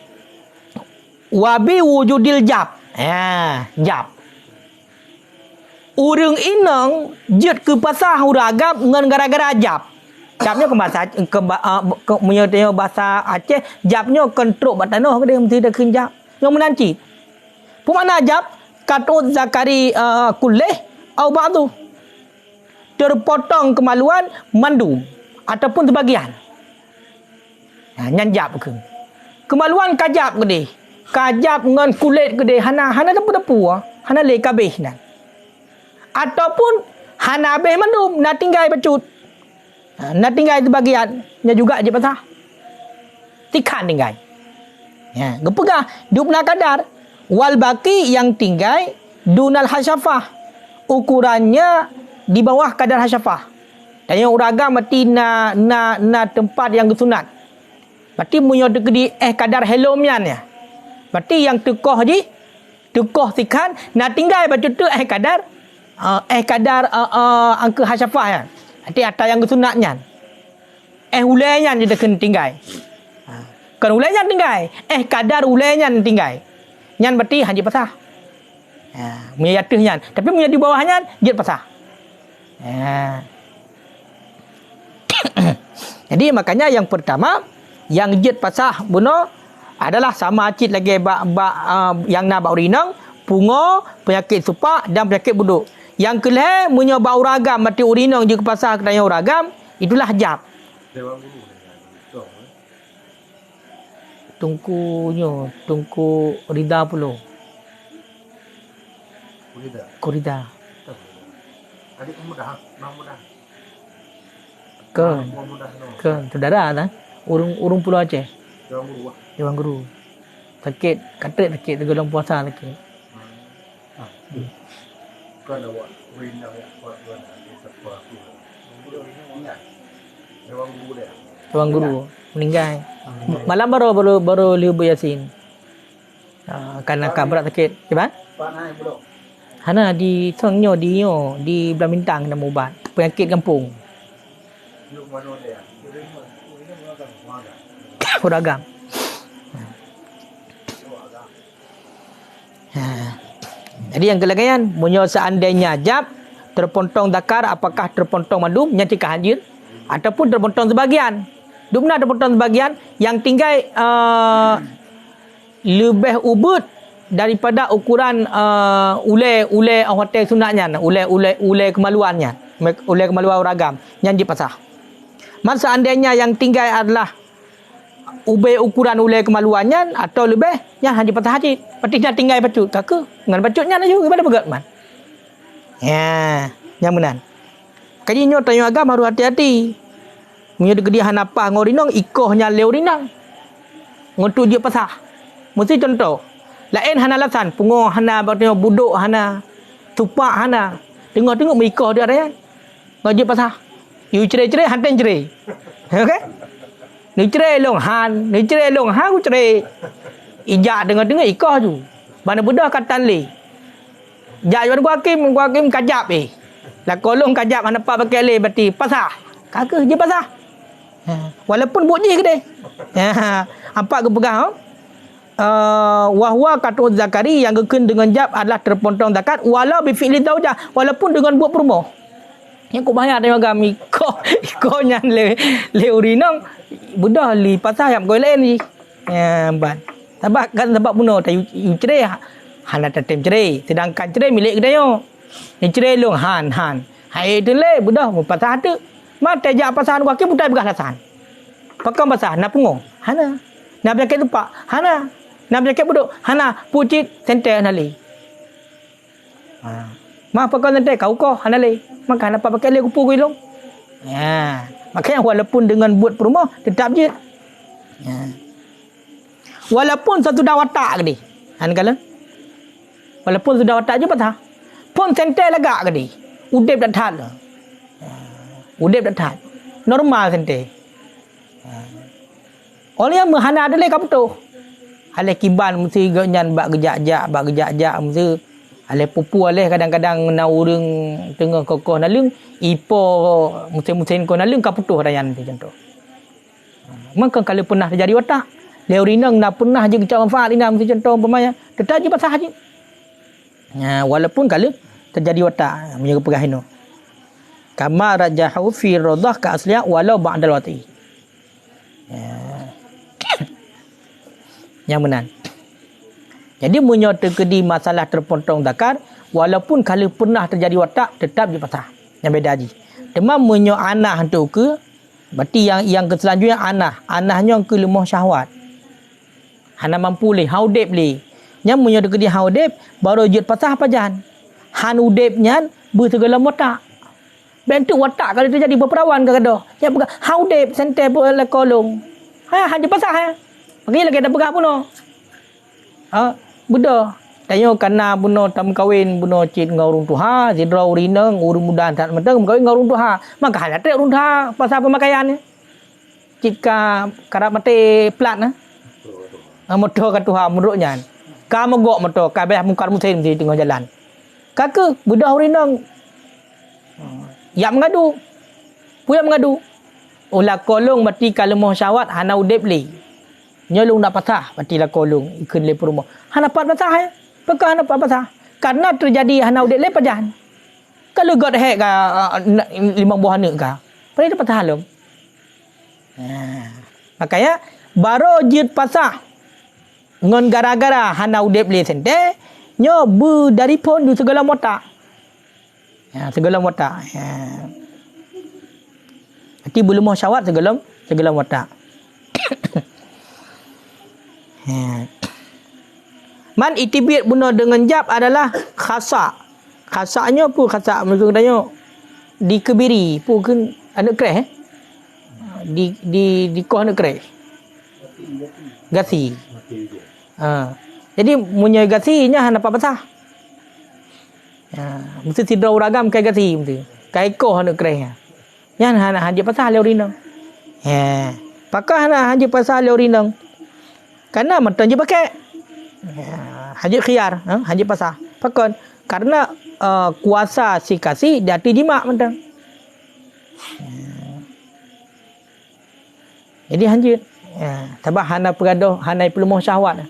Speaker 1: Wabi wujudil jab. Jab. Urang inang jeut ke pasah uragam ngan gara-gara jab. Jabnya ke bahasa Aceh, jabnya kontrol batanoh ke dia mesti dah kenjab. Yang menanci. Pemana jab? Katut zakari kulleh au ba'du. Terpotong kemaluan mandum ataupun sebagian. Nyanjap ke. Kemaluan kajap gede. Kajap ngan kulit gede hana tepu-tepu hana le kabeh dan. Ataupun hana habis mandum nak tinggal pecut. Nak tinggal sebagian nya juga je pasah. Tikan tinggal. Gepegah dupna kadar wal baki yang tinggal dunal hasyafah. Ukurannya di bawah kadar hasyafah. Dan yang uragam berarti na tempat yang sunat. Berarti punya di kadar helomian ya. Berarti yang tekoh je, tekoh tikan, nak tinggal baca tu kadar angka hasyafah ya. Berarti atas yang sunatnya. Ulainya dia kena tinggal. Kan ulainya tinggal. Kadar ulainya tinggal. Nyan berarti haji pasah. Punya jatuh nyan. Tapi punya di bawahnya jet pasah. Jadi makanya yang pertama yang jet pasah bunuh adalah sama cit lagi yang nak bak urinang pungo, penyakit supak dan penyakit buduk. Yang kelih munyo bau ragam mati urinong je ke pasar kedaya ragam, itulah jab.
Speaker 3: Dewan guru ni.
Speaker 1: Tungku rida pulo.
Speaker 3: Boleh
Speaker 1: Korida.
Speaker 3: Adik mudah, mudah.
Speaker 1: Ke
Speaker 3: Mudah no.
Speaker 1: saudara dah. Urung pulau Aceh.
Speaker 3: Dewan guru.
Speaker 1: Dewan guru. Sakit, sakit tergolong puasa sakit.
Speaker 3: Kan awak win yang kuat tuan di sekolah tu. Dewan guru dia.
Speaker 1: Dewan guru meninggal. Malam baru liu Yasin. Karena berat sakit. Gimana?
Speaker 3: Pak naik belum?
Speaker 1: Hana di Songnyo di Belah Bintang nama ubat penyakit kampung.
Speaker 3: Yuk mana dia?
Speaker 1: Ragam. Jadi yang kelagayan munyo seandainya jab terpontong dakar apakah terpontong madu menyaksikan hadir ataupun terpontong sebagian. Dupna terpontong sebagian yang tinggal lebih ubud daripada ukuran ule hotel sunatnya, ule kemaluannya, ule kemaluan ragam yang dipasah. Masa seandainya yang tinggal adalah ukuran ule kemaluannya atau lebih yang hanya patah haji, patihnya tinggal pacut, kaka dengan pacutnya na juga pada pegat man. Ya, yang benar. Kaji nyo tanya agam harus hati-hati. Munyo dia hanapah ngorinong ikohnya leurinang. Ngotu dia pasah. Mesti contoh. Lain hana lasan, pungo hana batnya buduk hana, tupak hana. Tengok mikoh dia ada. Ngajib pasah. You cerai-cerai hanten cerai. Okey? Ni cerai long han ku cerai. Ijak dengar ikoh tu. Mana budak katan le. Jak jual gua hakim kajap Lah kolong kajap hana pa pakai le berarti pasah. Kagak je pasah. Walaupun buji ke deh. Apa ke pegang? Wahwa kata zakari yang gekun dengan jab adalah terpontong zakat walau bi fi'li zaujah, walaupun dengan buat perumah. Yang kau bayar dengan kami ko nyan le urinong budah li pasah yang kau lain ni. Ban. Sebab buno tak you cerai hana tatem cerai, sedangkan cerai milik kedayo. Ni cerai long han. Hai tu le budah mu pasah tu. Mata jak pasahan kaki butai begah lasan. Pakam pasah na pungo. Hana. Na penyakit tupak. Hana. Na penyakit buduk. Hana. Pucit senter nali. Ma pakam senter kau hana le. Maka hana pakai le kupu kuilong. Makanya walaupun dengan buat perumah tetap je. Walaupun satu dah watak ke di. Han kala. Walaupun sudah watak je pasah. Pun senter lagak ke di. Udip dak that. Udip dak that. Normal sente. Oleh yang menghana ada le kaputu. Ale kiban mesti ganyan bak gejak-jak mesti ale pupu ale kadang-kadang na urang tengah kokoh nalung ipo musim-musim ko nalung kaputu dayan tu contoh. Maka kalau pernah terjadi watak, le urinang na pernah je gejak manfaat ina mesti contoh umpamanya tetap je pasah haji. Walaupun kalau terjadi watak menjaga pegahino. Kama rajahu fi radah ka asliya walau ba'dal wati. Yang benar. Jadi munyo terjadi masalah terpontong zakar walaupun kalau pernah terjadi watak tetap dipasah. Yang beda haji. Demam munyo anah tu ke berarti yang selanjutnya anahnya ke lemah syahwat. Hana mampu le haudep le. Yang munyo terjadi haudep baru jut pasah pajan. Han udepnya bersegala watak. Bentuk watak kalau terjadi berperawan ke kada. Yang pegang haudep senter le kolong. Hanya pasah Pergi lagi dah pegah puno. Budak. Tanya kana puno tam kawin puno cit ngurung tuha, sidra urineng, urung mudan tak menteng kawin ngurung tuha. Maka hanya tek urung tuha pasal pemakaian ni. Jika karap mati plat na. Motor ka tuha menurutnya. Ka mogok motor ka beh mungkar musim di tengah jalan. Kaka budak urineng. Ya mengadu. Puya mengadu. Ulah kolong mati kalau mau syawat hana udep li. Nyolong nak pasah mati lah kolong ikut le rumah. Hana pat pasah Pekah hana pat pasah. Karena terjadi hana udep le pajan. Kalau god hek ka 5 buah anak ka. Pada dapat halum. Makanya baru jid pasah ngon gara-gara hana udep le sente Nya berdaripun di segala watak. Segala watak. Berarti berlemah syahwat segala watak. Man itibit guna dengan jab adalah khasak. Khasaknya apa khasak? Mereka katanya dikebiri pun anak kereh. Di koh anak kereh. Gasi. Jadi punya gasinya hana apa pasah. Mesti tidak uragam kayak gasi mesti. Kayak koh anak kereh. Yang hana haji pasah le urinang. Pakah hana haji pasah le urinang. Karena mentang je pakai. Haji khiyar, haji pasah. Pakon karena kuasa si kasih di hati jima mentang. Jadi haji tabah hana pergaduh, hana pelumoh syahwat.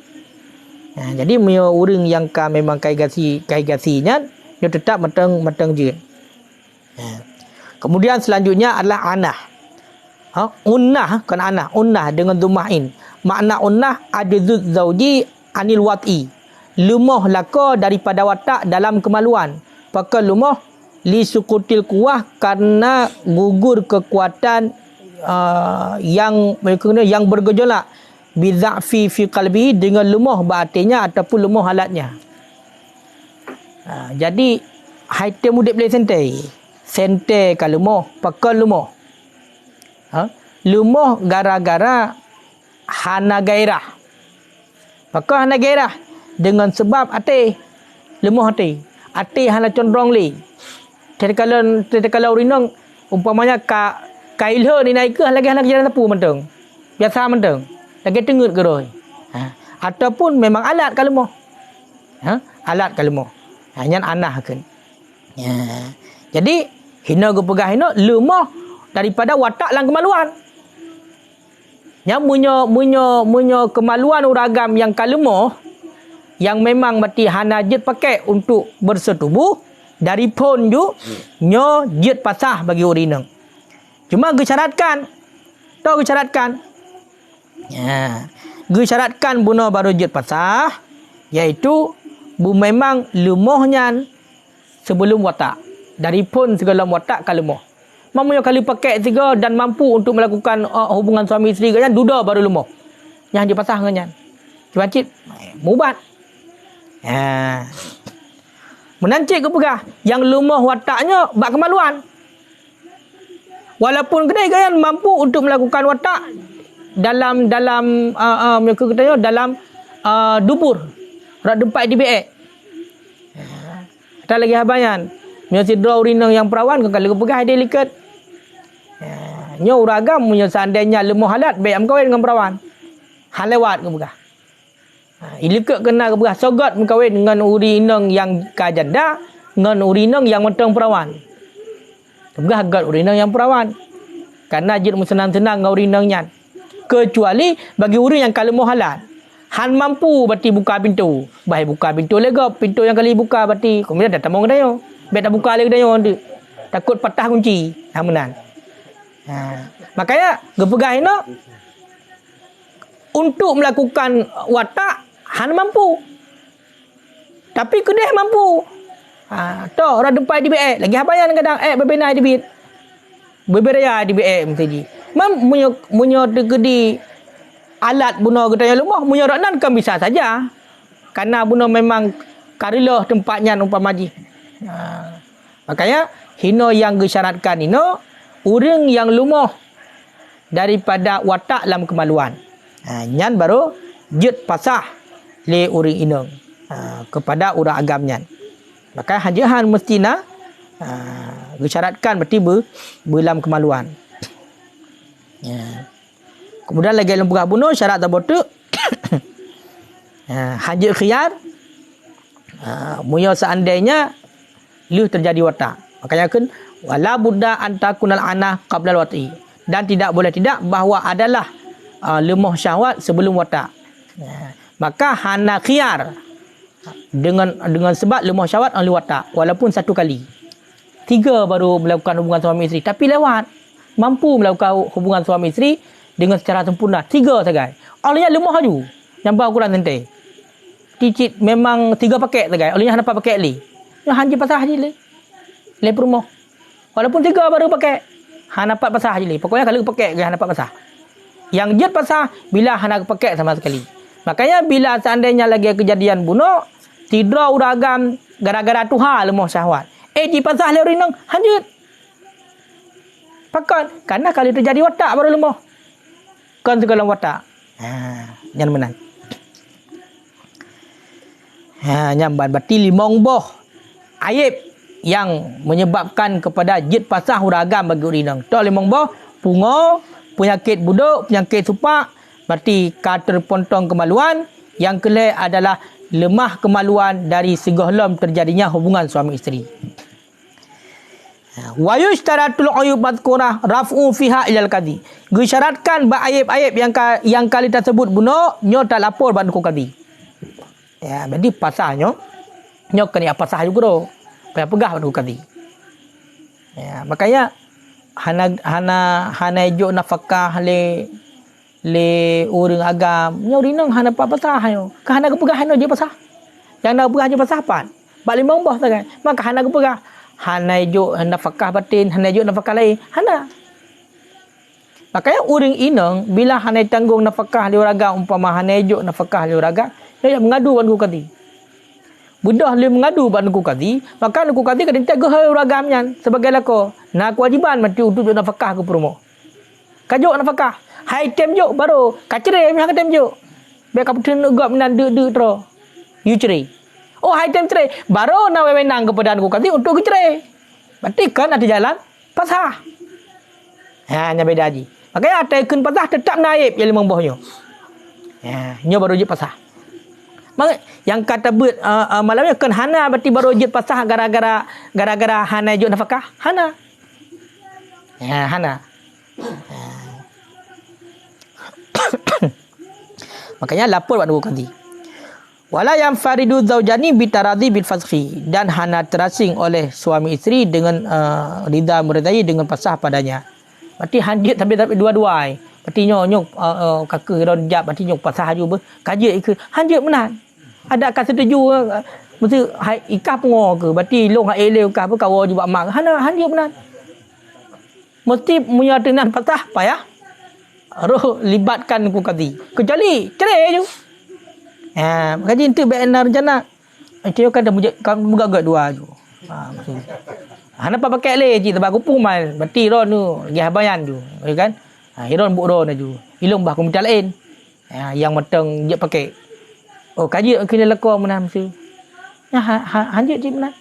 Speaker 1: Jadi mio uring yang ka memang kai gasinya dia tetap mentang je. Kemudian selanjutnya adalah anah. Unnah kan anah, unnah dengan dhumain. Makna unnah ajzuz zauji anil wat'i. Lumah laka daripada watak dalam kemaluan. Pakai lumah li sukutil kuah karena gugur kekuatan yang bergejolak bidza'fi fi qalbi dengan lumah batinnya ataupun lumah halatnya. Jadi haitem mudip boleh sentai ka lumah, pakai lumah. Lumah gara-gara hana gairah. Pakai hana gairah dengan sebab hati lemah hati hana condong li. Kalau urinang umpamanya kailha ni naik ke lagi hana jalan tepu mentang. Biasa mentang. Lagi tengut ke roh. Ataupun memang alat ka lemah. Alat ka lemah. Nyan anah kan. Jadi hina go pegah hina lemah daripada watak lang kemaluan. Yang munyo kemaluan uragam yang kalemah yang memang mati hana jet pakai untuk bersetubuh dari pun ju nyo jet pasah bagi urinang. Cuma gesyaratkan. Tahu gesyaratkan? Gesyaratkan buna baru jet pasah iaitu memang lemahnya sebelum watak. Dari pun segala watak kalemah. Mamanya kali pakai tiga dan mampu untuk melakukan hubungan suami isteri kan duda baru lemah. Yang dia pasah dengan Cip mubat. Menancik ke pegah yang lemah wataknya bak kemaluan. Walaupun kedai gayan mampu untuk melakukan watak dalam mereka katanya dalam dubur rak dempat di BX. Tak lagi habayan. Nya sidra urinang yang perawan kalau pegah dia likat. Nya uragam punya seandainya lemah halat baik am kahwin dengan perawan. Hal lewat ke pegah. Ilikak kena ke pegah sogat mengkahwin dengan urinang yang kajanda dengan urinang yang mentang perawan. Pegah gat urinang yang perawan. Karena jid senang-senang dengan urinangnya. Kecuali bagi urin yang kalemah halat. Han mampu berarti buka pintu. Baik buka pintu lega, pintu yang kali buka berarti kemudian datang mong dayo. Bet tak buka lagi dayo nanti. Takut patah kunci. Hamenan. Makanya gepegah ini untuk melakukan watak han mampu. Tapi kedeh mampu. Toh orang dempai di BX lagi habayan kadang bebenai di bit. Beberaya di BX mesti. Mam munyo tegedi alat buna gedaya lumah munyo raknan kan bisa saja. Karena buna memang karilah tempatnya umpama ji. Makanya hino yang gesyaratkan hino uring yang lumah daripada watak dalam kemaluan. Nyan baru jet pasah le uring inong kepada urang agamnya. Maka hajahan mestina gesyaratkan berarti dalam kemaluan. Kemudian lagi dalam pegah bunuh syarat tabotu haji khiyar muya seandainya lu terjadi watak. Makanya kan wala budda antakunal anah qabla wati. Dan tidak boleh tidak bahawa adalah lemah syahwat sebelum watak. Maka hana khiyar dengan sebab lemah syahwat oleh watak walaupun satu kali. 3 baru melakukan hubungan suami isteri tapi lewat. Mampu melakukan hubungan suami isteri dengan secara sempurna. 3 saja. Olehnya lemah haju. Yang bawa Quran nanti. ticit memang 3 paket tegai. Olehnya hana paket li. Yo hanya pasah je li. Le perumoh. Walaupun 3 baru pakai. Hana dapat pasah je li. Pokoknya kalau pakai hana dapat pasah. Yang jet pasah bila hana pakai sama sekali. Makanya bila seandainya lagi kejadian bunuh, tidur uragam gara-gara tuha lemah syahwat. Di pasah le rinang hanjut. Pakat. Karena kalau terjadi watak baru lemah. Kan segala watak. Jangan menang. Nyamban berarti 5 boh aib yang menyebabkan kepada jid pasah uragam bagi urinang. Tak 5 boh pungo, penyakit buduk, penyakit supak, berarti terpontong kemaluan. Yang kelih adalah lemah kemaluan dari segala terjadinya hubungan suami isteri. Wa yushtaratul uyub madhkurah raf'u fiha ilal qadi. Disyaratkan aib-aib yang kali tersebut bunuh nyo tak lapor ban ku qadi. Ya, jadi pasahnya nyo kena pasah juga doh. Pegah ban ku qadi. Ya, makanya hana jo nafkah le urang agam nyo rinang hana pasah yo. Ka hana kepegah no je pasah. Yang nak pegah je pasah pan. Bak 5 boh tak. Maka hana kepegah hana jo nafkah batin, hana jo nafkah lain, hana. Makanya uring inang bila hana tanggung nafkah li uraga umpama hana jo nafkah li uraga, dia mengadu ban ku qadi. Budah li mengadu ban ku qadi, maka ku qadi kadang tak geh uragam nyan sebagai lako. Nak kewajiban mati untuk jo nafkah ku promo. Kajo nafkah. Hai tem jo baru kacere mi hang tem jo. Be ka putun gap nan de tro. You cerai. Oh, hai time cerai. Baru nak wewenang kepada ku qadi untuk cerai. Berarti kan ada jalan pasah. Nya beda haji. Makanya ada ikun pasah tetap naib yang 5 bohnya. Nya baru je pasah. Mak yang kata bet malamnya kan hana berarti baru je pasah gara-gara hana je nafkah. Hana. Hana. Makanya lapor pada ku qadi. Wala yang faridu zaujani bitaradi bil fasqi, dan hana terasing oleh suami isteri dengan rida meredai dengan pasah padanya. Berarti hanjit tapi dua-dua. Berarti nyok kakak ron jap berarti nyok pasah juga. Kaji ke hanjit menan. Ada akan setuju mesti ikah pengo ke berarti long hak eleu ka apa kawo juga mak. Hana hanjit menan. Mesti punya tenan pasah payah. Roh libatkan ku qadi. Kecuali cerai je. Makanya itu benar rencana. Itu kan dah mugak dua tu. Maksud. Hana apa pakai le ji tabak kupung mal. Berarti ron tu lagi habayan tu, kan? Hiron buk ron tu. Ilung bah komentar lain. Yang matang je pakai. Oh kaji kena lekor menang mesti. Hanjut je menang.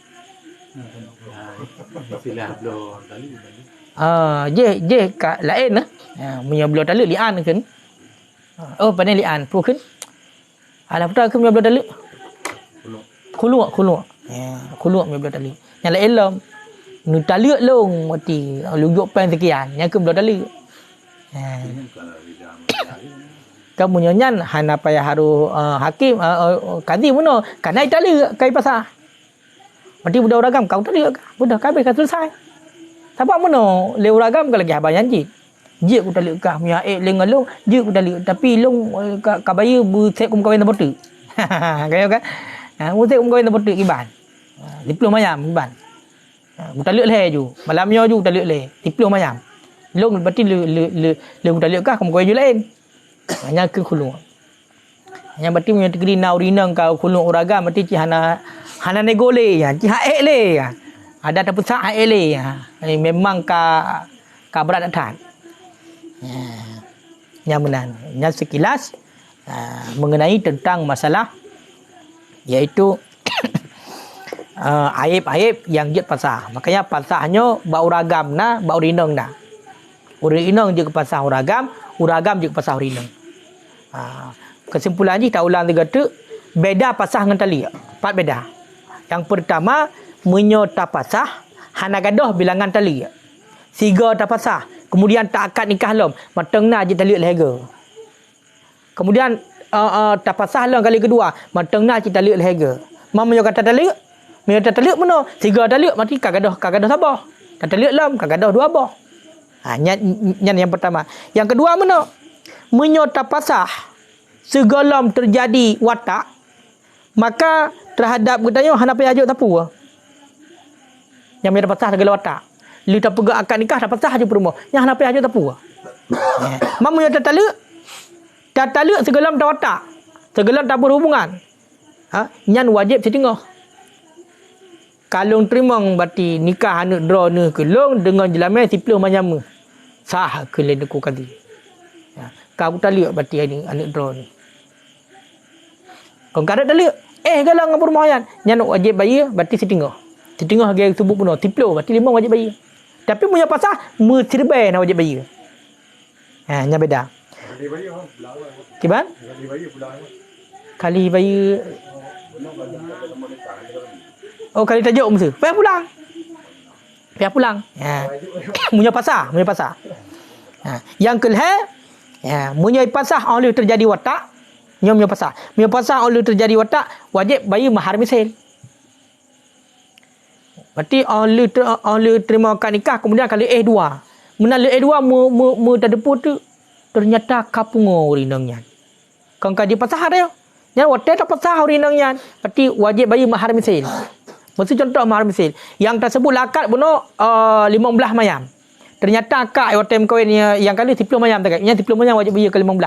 Speaker 2: Istilah blow tali.
Speaker 1: Je kat lain lah. Punya blow tali lian kan. Oh pandai lian pu kan. Alah putar ke punya belah daluk? Khuluk. Khuluk punya belah daluk. Yang lain lah. Nu taluk long mati. Lujuk pen sekian. Yang ke belah daluk. Kamu nyanyan hana payah haru hakim qadi muno. Karena taluk kai pasah. Berarti budak uragam kau taluk. Budak kabeh kan selesai. Siapa muno le uragam ke lagi habayan ji. Je ku taluk kah punya leng long je ku taluk tapi long ka bayu bu set kum kawin tempat tu. Kaya kan? Bu set kum kawin tempat tu iban. Diplom mayam iban. Bu taluk le ju. Malamnya ju taluk le. Diplom mayam. Long berarti le ku taluk kah kum kawin ju lain. Hanya ke khulung. Hanya berarti punya degree na urinang kau khulung uraga berarti ci hana negole ya. Ci haek le ya. Ada tapi sa haek le ya. Memang ka berat atas. Yang benar. Yang sekilas mengenai tentang masalah iaitu aib-aib yang jid pasah. Makanya pasahnya bau ragam na, bau rinang na. Urinang je ke pasah uragam je ke pasah urinang. Kesimpulan ni tak ulang tiga tu beda pasah dengan tali. 4 beda. Yang pertama menyota pasah hana gadoh bilangan tali. 3 tak pasah. Kemudian tak akad nikah lom. Matang na je taliuk lehaga. Kemudian tak pasah lom kali kedua. Matang na je taliuk lehaga. Mamanya kata taliuk. Mamanya kata taliuk mana? 3 taliuk. Mati kagadah sabah. Kata taliuk lom. Kagadah 2 abah. Yang pertama. Yang kedua mana? Menyota pasah. Segalam terjadi watak. Maka terhadap katanya hana payah ajuk tapu. Yang dia dapat sah segala watak. Li tak pegak akad nikah dapat sah je perumah. Yang hana payah ajuk tapu. Mamu yang tatalik segala mata watak. Segala tak berhubungan. Nyan wajib setengah. Kalau terima berarti nikah anak draw ni kelong dengan jelamai siplah macam sah ke ledeku kali. Kau talik berarti ni anak draw ni. Kau kada talik. Galang dengan permohonan. Nyan wajib bayar berarti setengah. Setengah gaya sebut pun tiplo berarti 5 wajib bayar. Tapi punya pasal serbai nak wajib bayar. Nya beda. Kiban? Kali bayar. Oh kali tajuk mesti. Payah pulang. Punya pasal. Yang kelih punya pasal oleh terjadi watak. Punya pasal. Punya pasal oleh terjadi watak wajib bayar mahar misal. Berarti oleh terima akad nikah kemudian kali dua. Menal dua mu terdepu tu ternyata kapungo rinangnya. Kau kaji pasal dia. Yang watak tak pasal rinangnya. Berarti wajib bayar mahar misal. Maksud contoh mahar misal. Yang tersebut akad benar 15 mayam. Ternyata akad watak kahwin yang kali 10 mayam tak. Yang 10 mayam wajib bayar ke 15.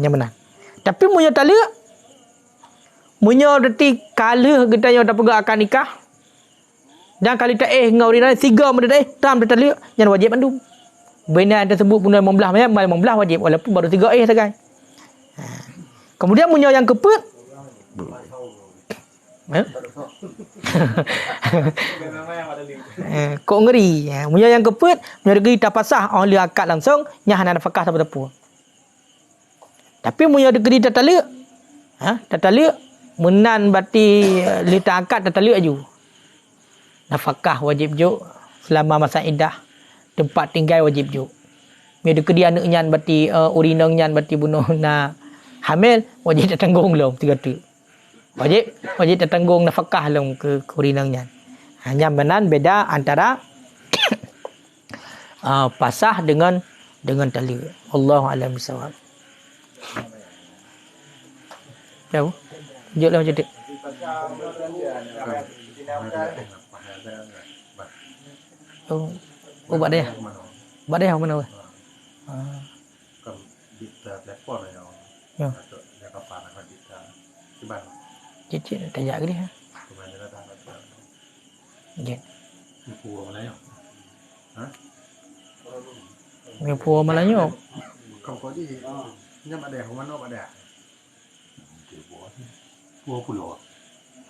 Speaker 1: Yang benar. Tapi punya talak munyo reti kala kita yang tak pegak akad nikah. Dan kali tak ngau rina 3 menit tam tertalik yang wajib bandum. Bina tersebut pun 15 mayam 15 wajib walaupun baru 3 sagai. Kemudian munyo yang keput kok ngeri. Munyo yang keput munyo degi tak pasah oleh akad langsung nya hana nafkah apa-apa. Tapi munyo degi tak talik tak talik menan berarti lita akad tertalik aju. Nafkah wajib juk selama masa iddah. Tempat tinggal wajib juk. Bila dikedi anak nyan berarti urinang nyan berarti bunuh na hamil wajib tertanggung lom 3 tu. Wajib tertanggung nafkah lom ke urinang nyan. Hanya menan beda antara pasah dengan talik. Allahu a'lam bissawab. Tahu? Tunjuklah macam tu. Buat dia. Buat dia mana?
Speaker 3: Kan kita telepon
Speaker 1: ya.
Speaker 3: Ada kapan akan kita kiban.
Speaker 1: Cicit tanya ke dia.
Speaker 3: Kiban dia datang ke.
Speaker 1: Ya.
Speaker 3: Pulau Melayu.
Speaker 1: Pulau Melayu.
Speaker 3: Không có gì. Nhưng mà để không ăn đâu mà để. Pulau Pulau.